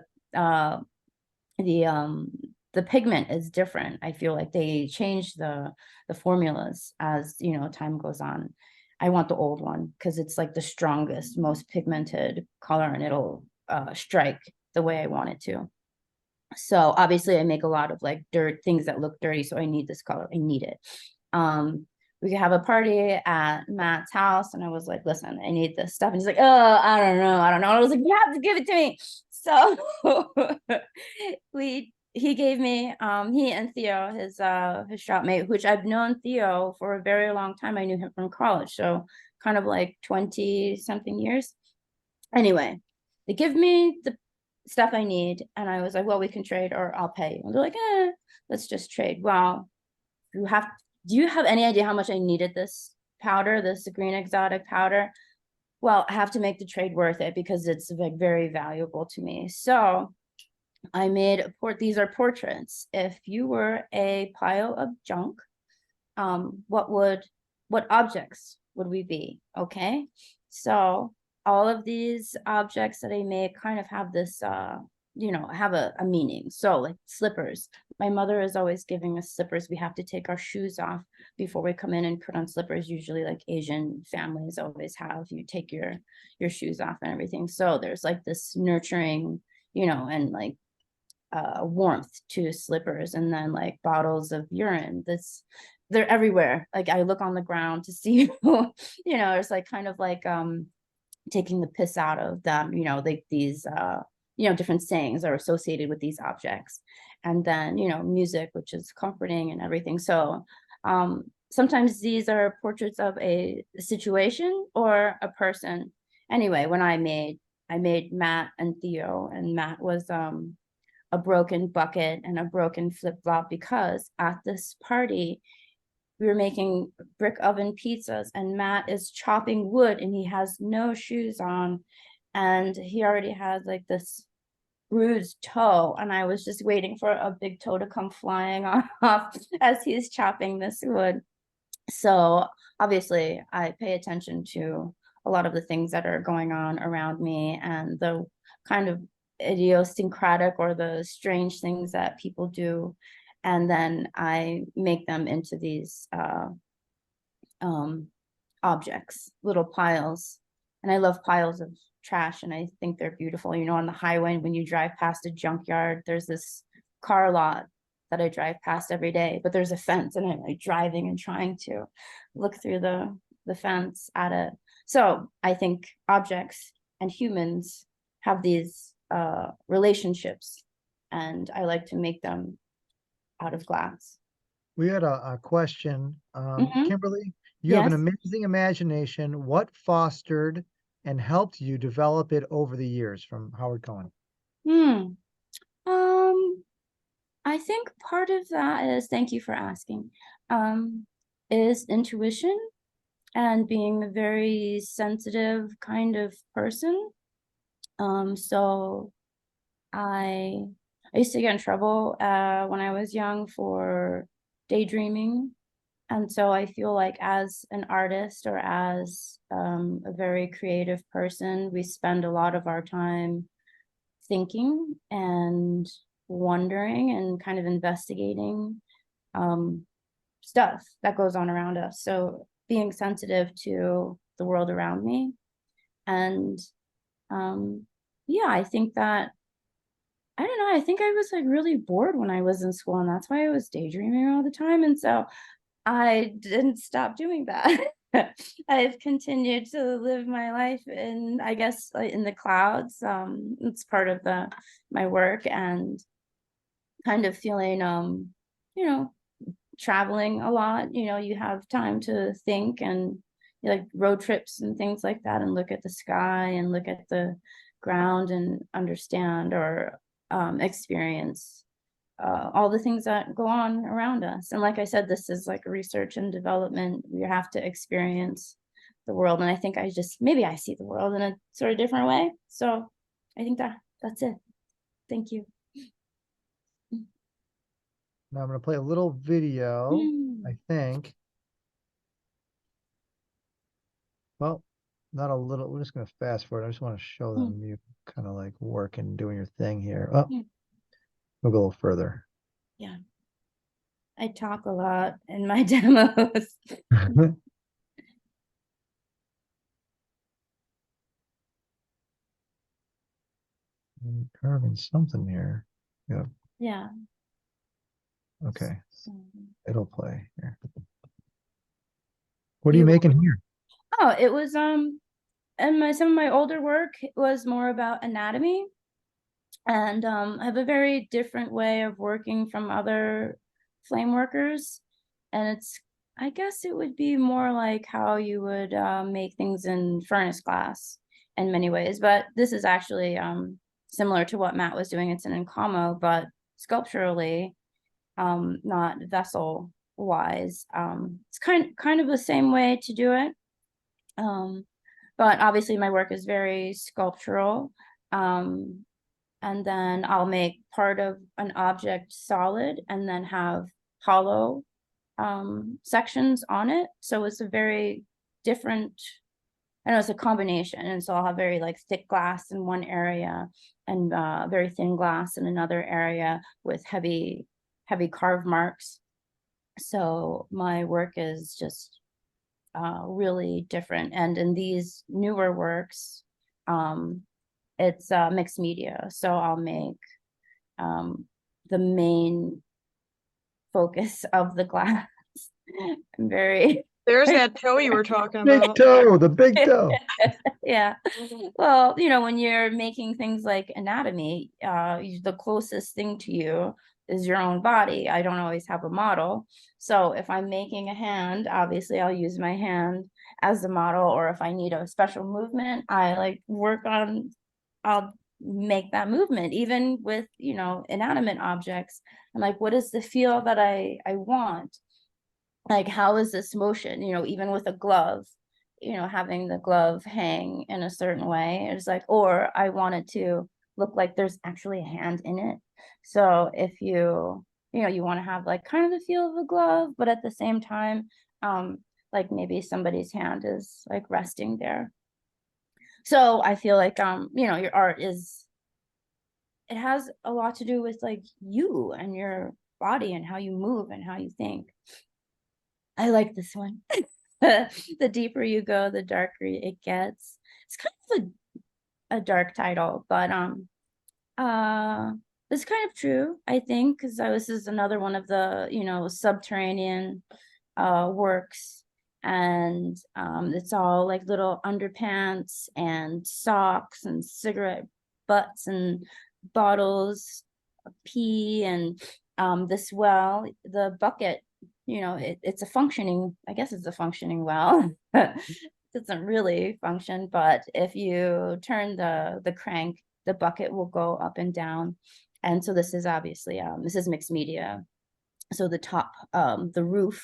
pigment is different. I feel like they change the formulas as, you know, time goes on. I want the old one because it's like the strongest, most pigmented color, and it'll strike the way I want it to. So obviously I make a lot of like things that look dirty. So I need this color. I need it. We could have a party at Matt's house, and I was like, listen, I need this stuff. And he's like, oh, I don't know. And I was like, you have to give it to me. So he gave me, he and Theo, his shopmate, which I've known Theo for a very long time. I knew him from college. So kind of like 20 something years. Anyway, they give me the stuff I need. And I was like, well, we can trade or I'll pay. And they're like, let's just trade. Well, do you have any idea how much I needed this powder, this green exotic powder? Well, I have to make the trade worth it because it's like very valuable to me. So I made these are portraits. If you were a pile of junk, what objects would we be? Okay. So all of these objects that I make kind of have this you know, have a meaning. So like slippers. My mother is always giving us slippers. We have to take our shoes off before we come in and put on slippers. Usually like Asian families always have, you take your shoes off and everything. So there's like this nurturing, you know, and like warmth to slippers. And then like bottles of urine, they're everywhere. Like I look on the ground to see, you know, it's like kind of like taking the piss out of them, you know, like these you know, different sayings are associated with these objects. And then, you know, music, which is comforting and everything. So sometimes these are portraits of a situation or a person. Anyway, when I made Matt and Theo, and Matt was a broken bucket and a broken flip-flop, because at this party we were making brick oven pizzas and Matt is chopping wood and he has no shoes on and he already has like this bruised toe, and I was just waiting for a big toe to come flying off as he's chopping this wood. So obviously I pay attention to a lot of the things that are going on around me and the kind of idiosyncratic or the strange things that people do. and then I make them into these objects, little piles. And I love piles of trash, and I think they're beautiful. You know, on the highway, when you drive past a junkyard, there's this car lot that I drive past every day, but there's a fence, and I'm like driving and trying to look through the fence at it. So I think objects and humans have these relationships, and I like to make them out of glass. We had a question. Mhm. Kimberly, you have an Yes. amazing imagination. What fostered and helped you develop it over the years? From Howard Cohen. I think part of that is, thank you for asking, is intuition and being a very sensitive kind of person. So I used to get in trouble when I was young for daydreaming. And so I feel like as an artist, or as a very creative person, we spend a lot of our time thinking and wondering and kind of investigating stuff that goes on around us. So being sensitive to the world around me. And yeah, I think that, I don't know, I think I was like really bored when I was in school, and that's why I was daydreaming all the time. And so I didn't stop doing that. I've continued to live my life in, I guess, in the clouds. It's part of my work, and kind of feeling, you know, traveling a lot. You know, you have time to think, and like road trips and things like that, and look at the sky and look at the ground and understand, or experience all the things that go on around us. And like I said, this is like research and development. You have to experience the world. And I think maybe I see the world in a sort of different way. So I think that's it. Thank you. Now I'm going to play a little video, I think. Well, not a little. We're just going to fast forward. I just want to show them you kind of like working and doing your thing here. Oh, we'll go a little further. Yeah. I talk a lot in my demos. Carving something here. Yeah. Yeah. Okay. It'll play here. What are you making here? Oh, it was and some of my older work was more about anatomy, and I have a very different way of working from other flame workers, and I guess it would be more like how you would make things in furnace glass in many ways, but this is actually similar to what Matt was doing. It's an encamo, but sculpturally, not vessel wise. It's kind of the same way to do it. But obviously my work is very sculptural. And then I'll make part of an object solid and then have hollow sections on it. So it's a very different, I know it's a combination. And so I'll have very like thick glass in one area, and very thin glass in another area with heavy carve marks. So my work is just really different. And in these newer works, it's mixed media. So I'll make the main focus of the glass. I'm very There's that toe you were talking Big about. toe, the big toe. yeah. Well, you know, when you're making things like anatomy, the closest thing to you is your own body. I don't always have a model. So if I'm making a hand, obviously I'll use my hand as the model, or if I need a special movement, I'll make that movement. Even with, you know, inanimate objects, I'm like, what is the feel that I want? Like, how is this motion? You know, even with a glove, you know, having the glove hang in a certain way, it's like, or I want it to look like there's actually a hand in it. So if you know, you want to have like kind of the feel of a glove, but at the same time, like maybe somebody's hand is like resting there. So I feel like, you know, your art it has a lot to do with like you and your body and how you move and how you think. I like this one. The deeper you go, the darker it gets. It's kind of a dark title, but it's kind of true, I think, because this is another one of the, subterranean works, and it's all like little underpants and socks and cigarette butts and bottles of pee, and this well, the bucket, it's a functioning, I guess it's a functioning well. It doesn't really function, but if you turn the crank, the bucket will go up and down. And so this is obviously this is mixed media. So the top, the roof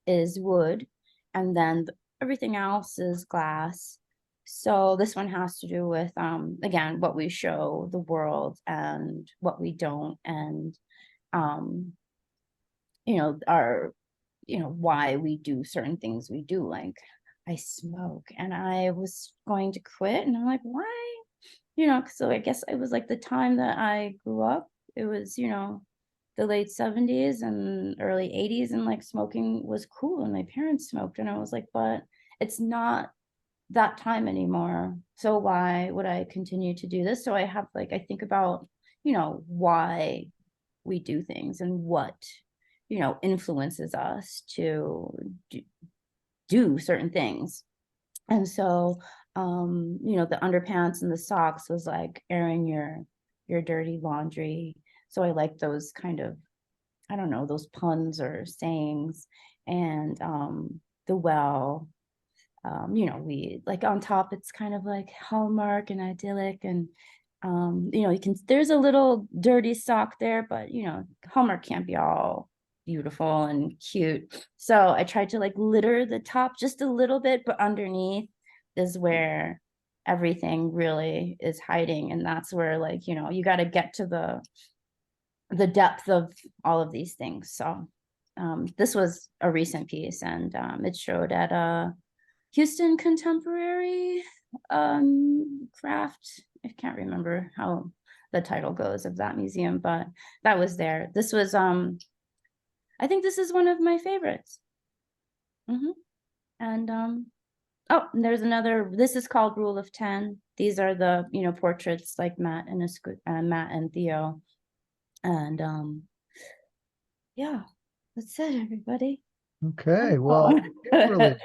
is wood, and then everything else is glass. So this one has to do with again, what we show the world and what we don't, and our why we do certain things we do. Like, I smoke and I was going to quit, and I'm like, why? So I guess it was like the time that I grew up. It was, the late 70s and early 80s, and like smoking was cool, and my parents smoked, and I was like, but it's not that time anymore. So why would I continue to do this? So I have I think about, why we do things and what, influences us to do certain things. And so, the underpants and the socks was like airing your dirty laundry. So I like those kind of, I don't know, those puns or sayings. And the well, we like on top, it's kind of like Hallmark and idyllic, and there's a little dirty sock there, but Hallmark can't be all beautiful and cute. So I tried to like litter the top just a little bit, but underneath is where everything really is hiding. And that's where you got to get to the depth of all of these things. So this was a recent piece, and it showed at a Houston Contemporary Craft. I can't remember how the title goes of that museum, but that was there. This was I think this is one of my favorites. And oh, and there's another. This is called Rule of 10. These are the portraits like Matt and Theo, and yeah, that's it, everybody. Okay, well, Kimberly,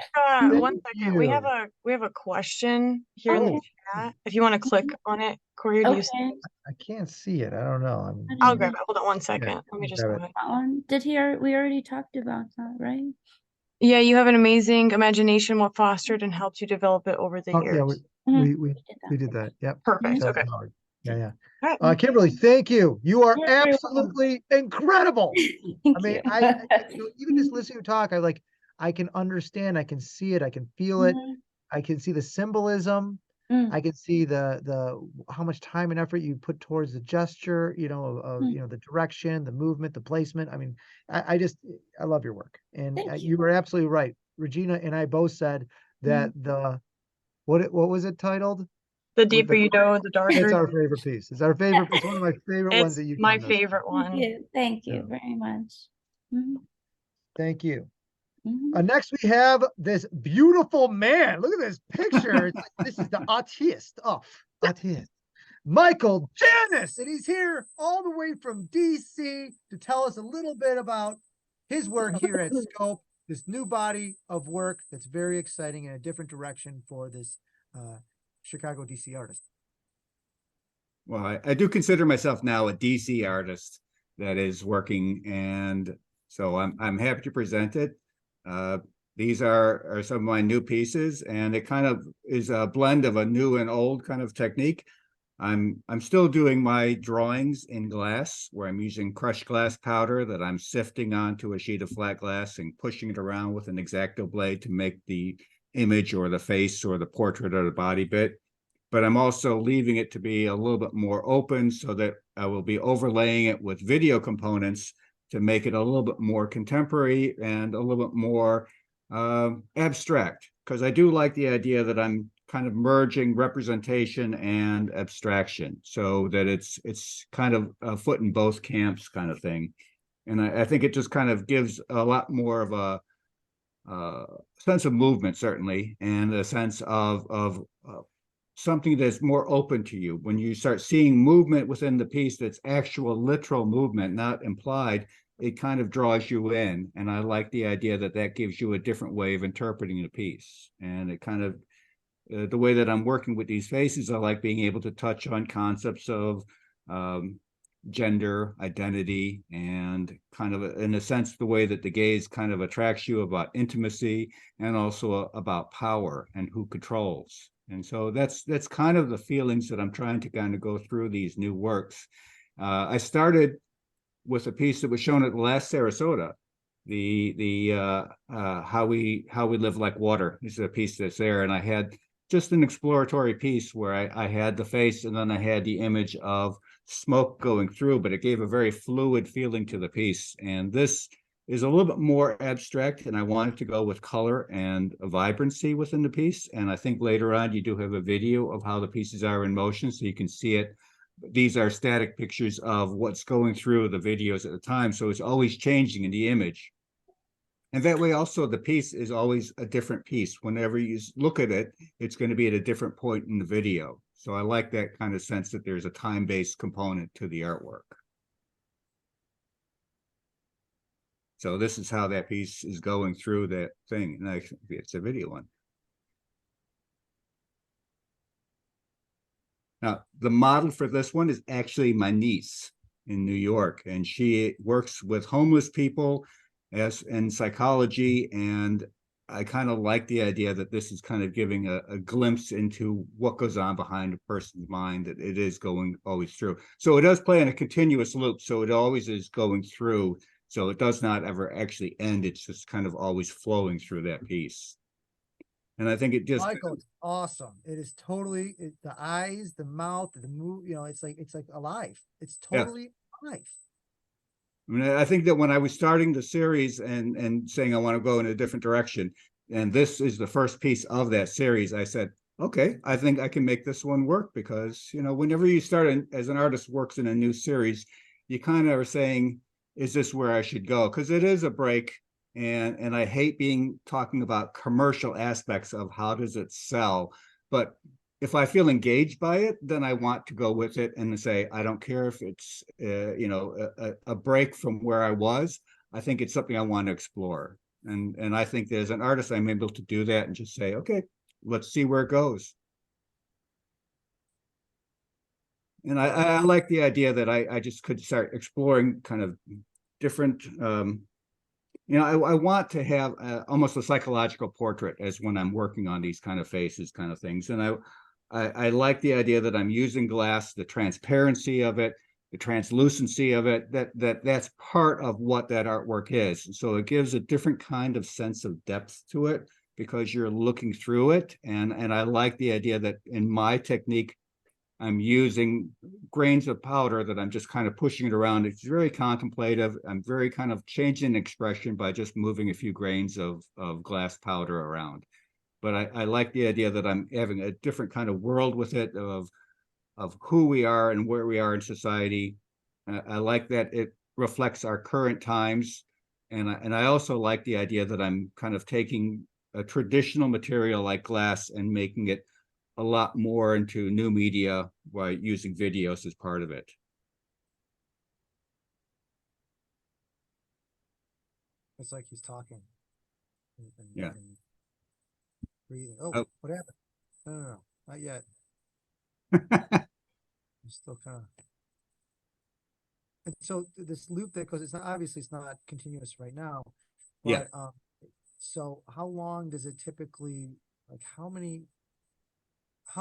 One second. We have a question here in the chat. If you want to click on it, Corey, do you see Okay. it? I can't see it. I don't know. I'll grab it. Hold on one second. Let me just grab go it. ahead. That one. We already talked about that, right? Yeah, you have an amazing imagination. What fostered and helped you develop it over the Oh, years? yeah, Mhm. we did that. Yep. Perfect. That Okay. was Howard. Yeah. All right. Kimberly, thank you. You are You're very welcome. absolutely incredible. Thank I mean, you. even just listening to you talk, I can understand, I can see it, I can feel it, Mhm. I can see the symbolism, Mm. I can see the how much time and effort you put towards the gesture, the direction, the movement, the placement. I mean, I love your work, and Thank you were absolutely right. Regina and I both said that what was it titled? The deeper you go, the darker. It's our favorite piece. It's our favorite. It's one of my favorite ones It's that you've my done thus favorite far. one. Thank you Yeah. very much. Mhm. Thank you. Mhm. Next, we have this beautiful man. Look at this picture. It's like, this is the artist. Oh, artist. Michael Janis. And he's here all the way from DC to tell us a little bit about his work here at Scope, this new body of work that's very exciting in a different direction for this Chicago DC artist. Well, I do consider myself now a DC artist that is working, and so I'm happy to present it. These are some of my new pieces, and it kind of is a blend of a new and old kind of technique. I'm still doing my drawings in glass, where I'm using crushed glass powder that I'm sifting onto a sheet of flat glass and pushing it around with an X-Acto blade to make the image or the face or the portrait or the body bit. But I'm also leaving it to be a little bit more open, so that I will be overlaying it with video components to make it a little bit more contemporary and a little bit more abstract, because I do like the idea that I'm kind of merging representation and abstraction, so that it's kind of a foot in both camps kind of thing. And I think it just kind of gives a lot more of a sense of movement, certainly, and a sense of something that's more open to you. When you start seeing movement within the piece that's actual literal movement, not implied, it kind of draws you in. And I like the idea that that gives you a different way of interpreting the piece. And it kind of, the way that I'm working with these faces, I like being able to touch on concepts of gender, identity, and kind of, in a sense, the way that the gaze kind of attracts you about intimacy and also about power and who controls. And so that's kind of the feelings that I'm trying to kind of go through these new works. I started with a piece that was shown at the last Sarasota, the how we live like water. This is a piece that's there, and I had just an exploratory piece where I had the face and then I had the image of smoke going through, but it gave a very fluid feeling to the piece. And this is a little bit more abstract, and I wanted to go with color and a vibrancy within the piece. And I think later on you do have a video of how the pieces are in motion, so you can see it. These are static pictures of what's going through the videos at the time, so it's always changing in the image. And that way also the piece is always a different piece. Whenever you look at it, it's going to be at a different point in the video. So I like that kind of sense that there's a time-based component to the artwork. So this is how that piece is going through that thing. And it's a video one. Now, the model for this one is actually my niece in New York, and she works with homeless people as in psychology. And I kind of like the idea that this is kind of giving a glimpse into what goes on behind a person's mind, that it is going always through. So it does play in a continuous loop. So it always is going through. So it does not ever actually end. It's just kind of always flowing through that piece. And I think it just, Michael, it's awesome. It is totally the eyes, the mouth, the move, it's like alive. It's totally alive. I mean, I think that when I was starting the series and saying I want to go in a different direction, and this is the first piece of that series, I said, okay, I think I can make this one work, because, whenever you start as an artist works in a new series, you kind of are saying, is this where I should go? Because it is a break. And I hate talking about commercial aspects of how does it sell. But if I feel engaged by it, then I want to go with it and say, I don't care if it's, a break from where I was. I think it's something I want to explore. And I think that as an artist, I'm able to do that and just say, okay, let's see where it goes. And I like the idea that I just could start exploring kind of different, I want to have almost a psychological portrait as when I'm working on these kind of faces kind of things. And I like the idea that I'm using glass, the transparency of it, the translucency of it, that's part of what that artwork is. So it gives a different kind of sense of depth to it because you're looking through it. And I like the idea that in my technique, I'm using grains of powder that I'm just kind of pushing it around. It's very contemplative. I'm very kind of changing expression by just moving a few grains of glass powder around. But I like the idea that I'm having a different kind of world with it of who we are and where we are in society. I like that it reflects our current times. And I also like the idea that I'm kind of taking a traditional material like glass and making it a lot more into new media by using videos as part of it. It's like he's talking. Yeah. Breathing. Oh, what happened? No, not yet. I'm still kind of. And so this loop that goes, it's not continuous right now. But, yeah. So how long does it typically, like how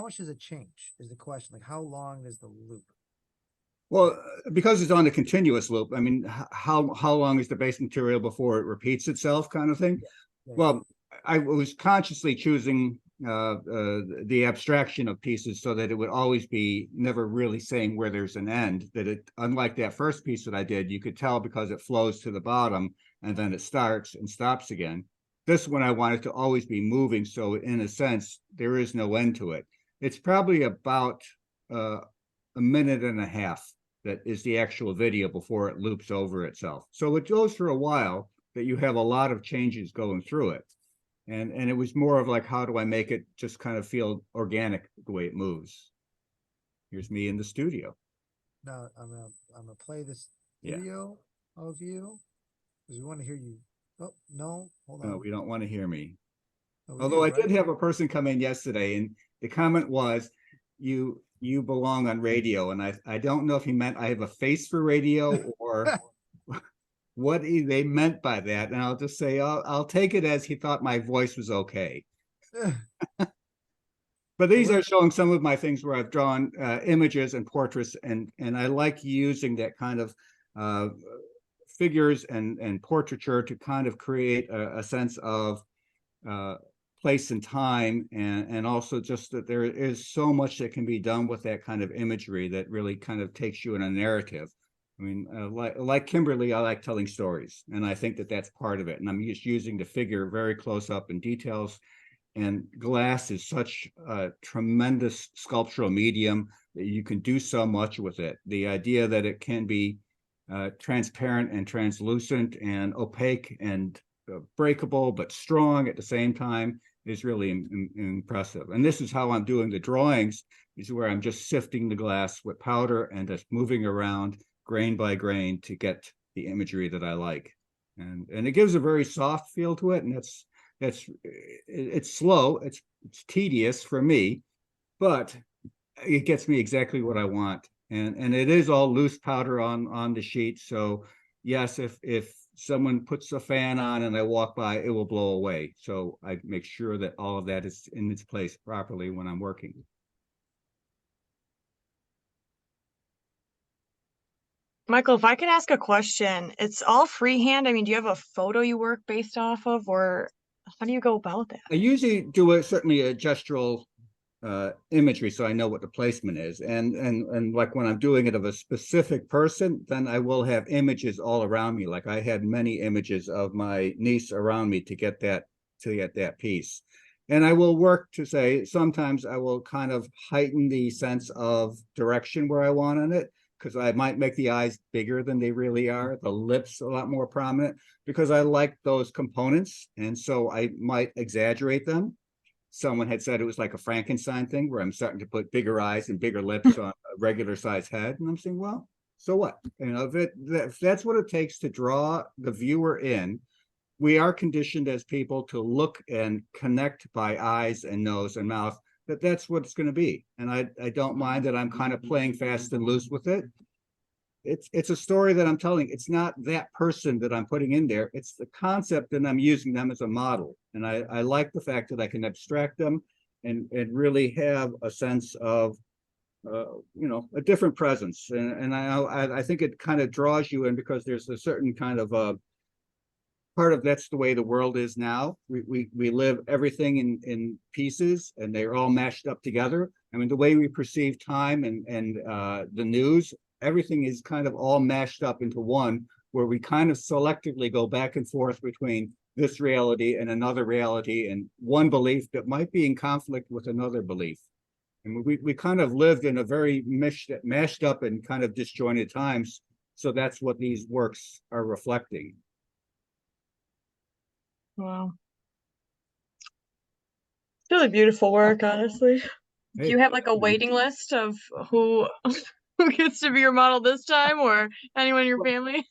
much does it change is the question. Like how long is the loop? Well, because it's on a continuous loop, I mean, how long is the base material before it repeats itself kind of thing? Yeah. Well, I was consciously choosing the abstraction of pieces so that it would always be never really saying where there's an end, that it, unlike that first piece that I did, you could tell because it flows to the bottom and then it starts and stops again. This one I wanted to always be moving. So in a sense, there is no end to it. It's probably about a minute and a half that is the actual video before it loops over itself. So it goes for a while that you have a lot of changes going through it. And it was more of like, how do I make it just kind of feel organic the way it moves? Here's me in the studio. Now I'm gonna play this Yeah. video of you because we want to hear you. Oh no, hold on. No, we don't want to hear me. Oh, we Although I do, did right? have a person come in yesterday, and the comment was, you belong on radio. And I don't know if he meant I have a face for radio or what they meant by that. And I'll just say, I'll take it as he thought my voice was okay. But these are showing some of my things where I've drawn images and portraits, and I like using that kind of figures and portraiture to kind of create a sense of place and time, and also just that there is so much that can be done with that kind of imagery that really kind of takes you in a narrative. I mean, like Kimberly, I like telling stories, and I think that that's part of it. And I'm just using the figure very close up in details. And glass is such a tremendous sculptural medium that you can do so much with it. The idea that it can be transparent and translucent and opaque and breakable but strong at the same time is really impressive. And this is how I'm doing the drawings, is where I'm just sifting the glass with powder and just moving around grain by grain to get the imagery that I like. And it gives a very soft feel to it, and it's slow, it's tedious for me, but it gets me exactly what I want. And it is all loose powder on the sheet. So yes, if someone puts a fan on and I walk by, it will blow away. So I make sure that all of that is in its place properly when I'm working. Michael, if I could ask a question, it's all freehand. I mean, do you have a photo you work based off of, or how do you go about that? I usually do certainly a gestural imagery, so I know what the placement is. And like when I'm doing it of a specific person, then I will have images all around me. Like I had many images of my niece around me to get that piece. And I will work to say, sometimes I will kind of heighten the sense of direction where I want on it, because I might make the eyes bigger than they really are, the lips a lot more prominent, because I like those components. And so I might exaggerate them. Someone had said it was like a Frankenstein thing, where I'm starting to put bigger eyes and bigger lips on a regular size head. And I'm saying, well, so what? You know, if that's what it takes to draw the viewer in, we are conditioned as people to look and connect by eyes and nose and mouth, that's what it's going to be. And I don't mind that I'm kind of playing fast and loose with it. It's a story that I'm telling. It's not that person that I'm putting in there. It's the concept, and I'm using them as a model. And I like the fact that I can abstract them and really have a sense of, you know, a different presence. And I think it kind of draws you in, because there's a certain kind of part of that's the way the world is now. We live everything in pieces, and they're all mashed up together. I mean, the way we perceive time and the news, everything is kind of all mashed up into one, where we kind of selectively go back and forth between this reality and another reality, and one belief that might be in conflict with another belief. And we kind of lived in a very mashed up and kind of disjointed times. So that's what these works are reflecting. Wow. It's really beautiful work, honestly. Do you have like a waiting list of who gets to be your model this time, or anyone in your family?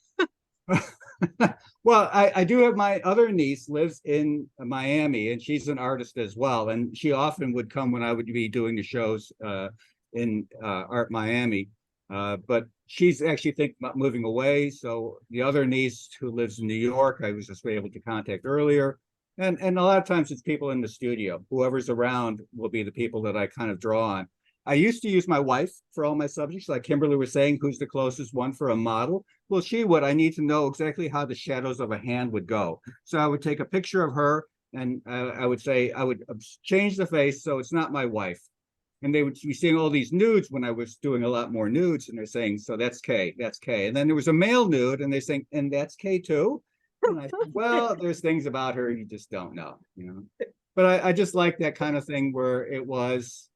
Well, I do have my other niece lives in Miami, and she's an artist as well. And she often would come when I would be doing the shows in Art Miami. But she's actually thinking about moving away. So the other niece who lives in New York, I was just able to contact earlier. And a lot of times it's people in the studio. Whoever's around will be the people that I kind of draw on. I used to use my wife for all my subjects, like Kimberly was saying, who's the closest one for a model? Well, she would. I need to know exactly how the shadows of a hand would go. So I would take a picture of her, and I would say, I would change the face so it's not my wife. And they would be seeing all these nudes when I was doing a lot more nudes, and they're saying, so that's K, that's K. And then there was a male nude, and they're saying, and that's K too? And I said, well, there's things about her you just don't know, you know. But I just like that kind of thing where it was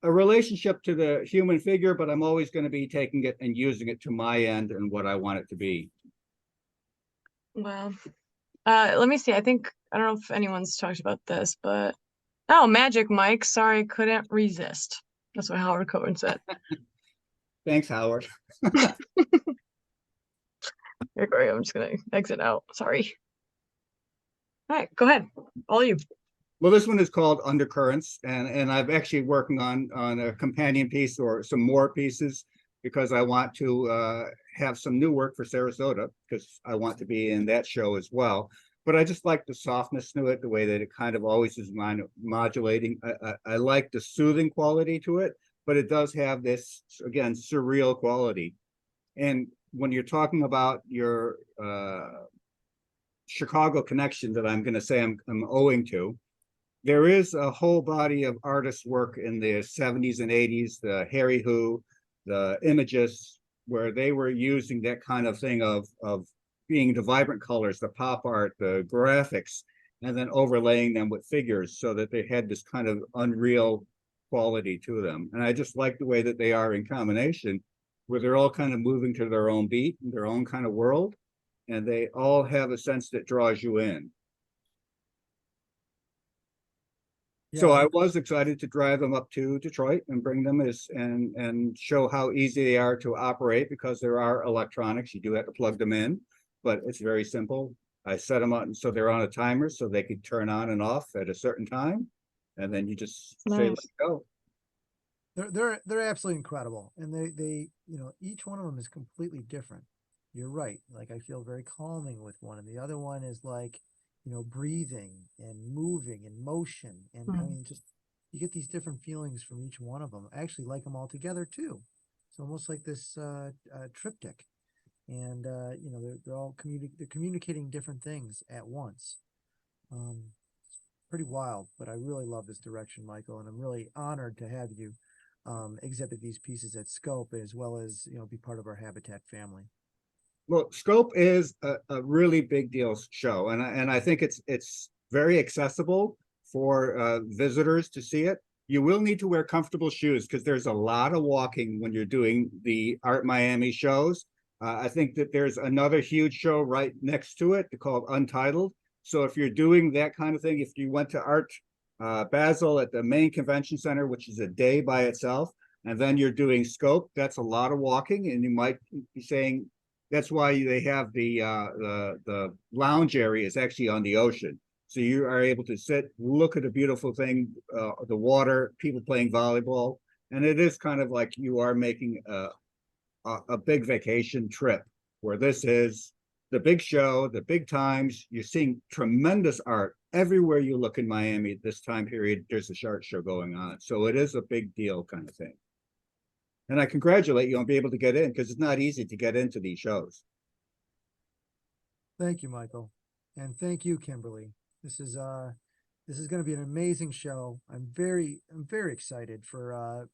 a relationship to the human figure, but I'm always going to be taking it and using it to my end and what I want it to be. Well, let me see. I don't know if anyone's talked about this, but oh, Magic Mike. Sorry, couldn't resist. That's what Howard Cohen said. Thanks, Howard. Here, Corey, I'm just gonna exit out. Sorry. All right, go ahead. All you. Well, this one is called Undercurrents, and I'm actually working on a companion piece or some more pieces because I want to have some new work for Sarasota because I want to be in that show as well. But I just like the softness to it, the way that it kind of always is modulating. I like the soothing quality to it, but it does have this, again, surreal quality. And when you're talking about your Chicago connection that I'm going to say I'm owing to, there is a whole body of artist work in the 70s and 80s, the Harry Who, the Imagists, where they were using that kind of thing of being the vibrant colors, the pop art, the graphics, and then overlaying them with figures so that they had this kind of unreal quality to them. And I just like the way that they are in combination, where they're all kind of moving to their own beat, their own kind of world, and they all have a sense that draws you in. So I was excited to drive them up to Detroit and bring them and show how easy they are to operate because there are electronics. You do have to plug them in, but it's very simple. I set them up so they're on a timer so they could turn on and off at a certain time, and then you just say, let's go. They're absolutely incredible, and they each one of them is completely different. You're right. Like I feel very calming with one, and the other one is like, breathing and moving and motion. And I mean, just, you get these different feelings from each one of them. I actually like them all together too. It's almost like this triptych. And, they're all they're communicating different things at once. It's pretty wild, but I really love this direction, Michael. And I'm really honored to have you exhibit these pieces at Scope, as well as, be part of our Habitat family. Well, Scope is a really big deal show, and I think it's very accessible for visitors to see it. You will need to wear comfortable shoes because there's a lot of walking when you're doing the Art Miami shows. I think that there's another huge show right next to it called Untitled. So if you're doing that kind of thing, if you went to Art Basel at the main convention center, which is a day by itself, and then you're doing Scope, that's a lot of walking, and you might be saying, that's why they have the lounge area is actually on the ocean. So you are able to sit, look at a beautiful thing, the water, people playing volleyball. And it is kind of like you are making a big vacation trip, where this is the big show, the big times. You're seeing tremendous art everywhere you look in Miami at this time period. There's a art show going on. So it is a big deal kind of thing. And I congratulate you on being able to get in, because it's not easy to get into these shows. Thank you, Michael. And thank you, Kimberly. This is going to be an amazing show. I'm very excited for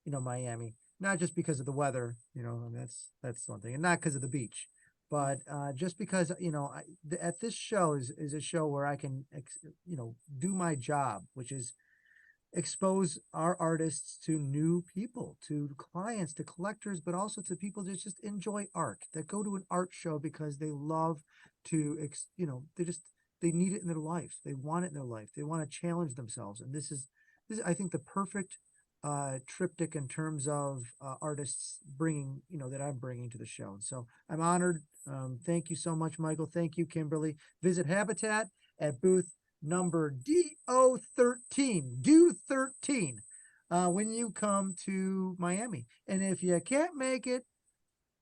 Miami, not just because of the weather, and that's one thing, and not because of the beach, but just because, at this show is a show where I can, do my job, which is expose our artists to new people, to clients, to collectors, but also to people that just enjoy art, that go to an art show because they love to, they need it in their life. They want it in their life. They want to challenge themselves. And this is I think, the perfect triptych in terms of artists bringing, that I'm bringing to the show. And so I'm honored. Thank you so much, Michael. Thank you, Kimberly. Visit Habitat at booth number D013, D013, when you come to Miami. And if you can't make it,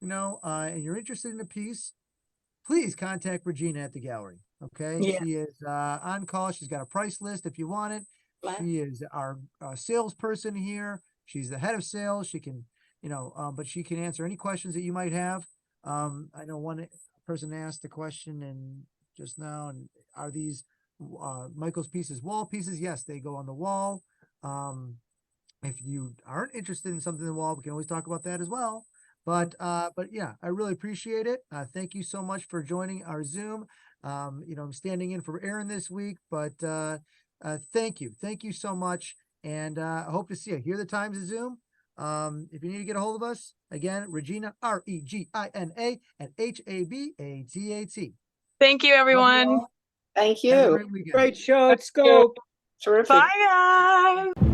and you're interested in a piece, please contact Regina at the gallery. Okay. Yeah. She is on call. She's got a price list if you want it. She is our salesperson here. She's the head of sales. She can, but she can answer any questions that you might have. I know one person asked a question just now, and are these Michael's pieces wall pieces? Yes, they go on the wall. If you aren't interested in something on the wall, we can always talk about that as well. But yeah, I really appreciate it. Thank you so much for joining our Zoom. I'm standing in for Aaron this week, but thank you so much. And I hope to see you. Here are the times of Zoom. If you need to get a hold of us, again, Regina, Regina, and Habatat. Thank you, everyone. Thank Have a you. great weekend. Great show at Scope. Terrific. Bye, guys.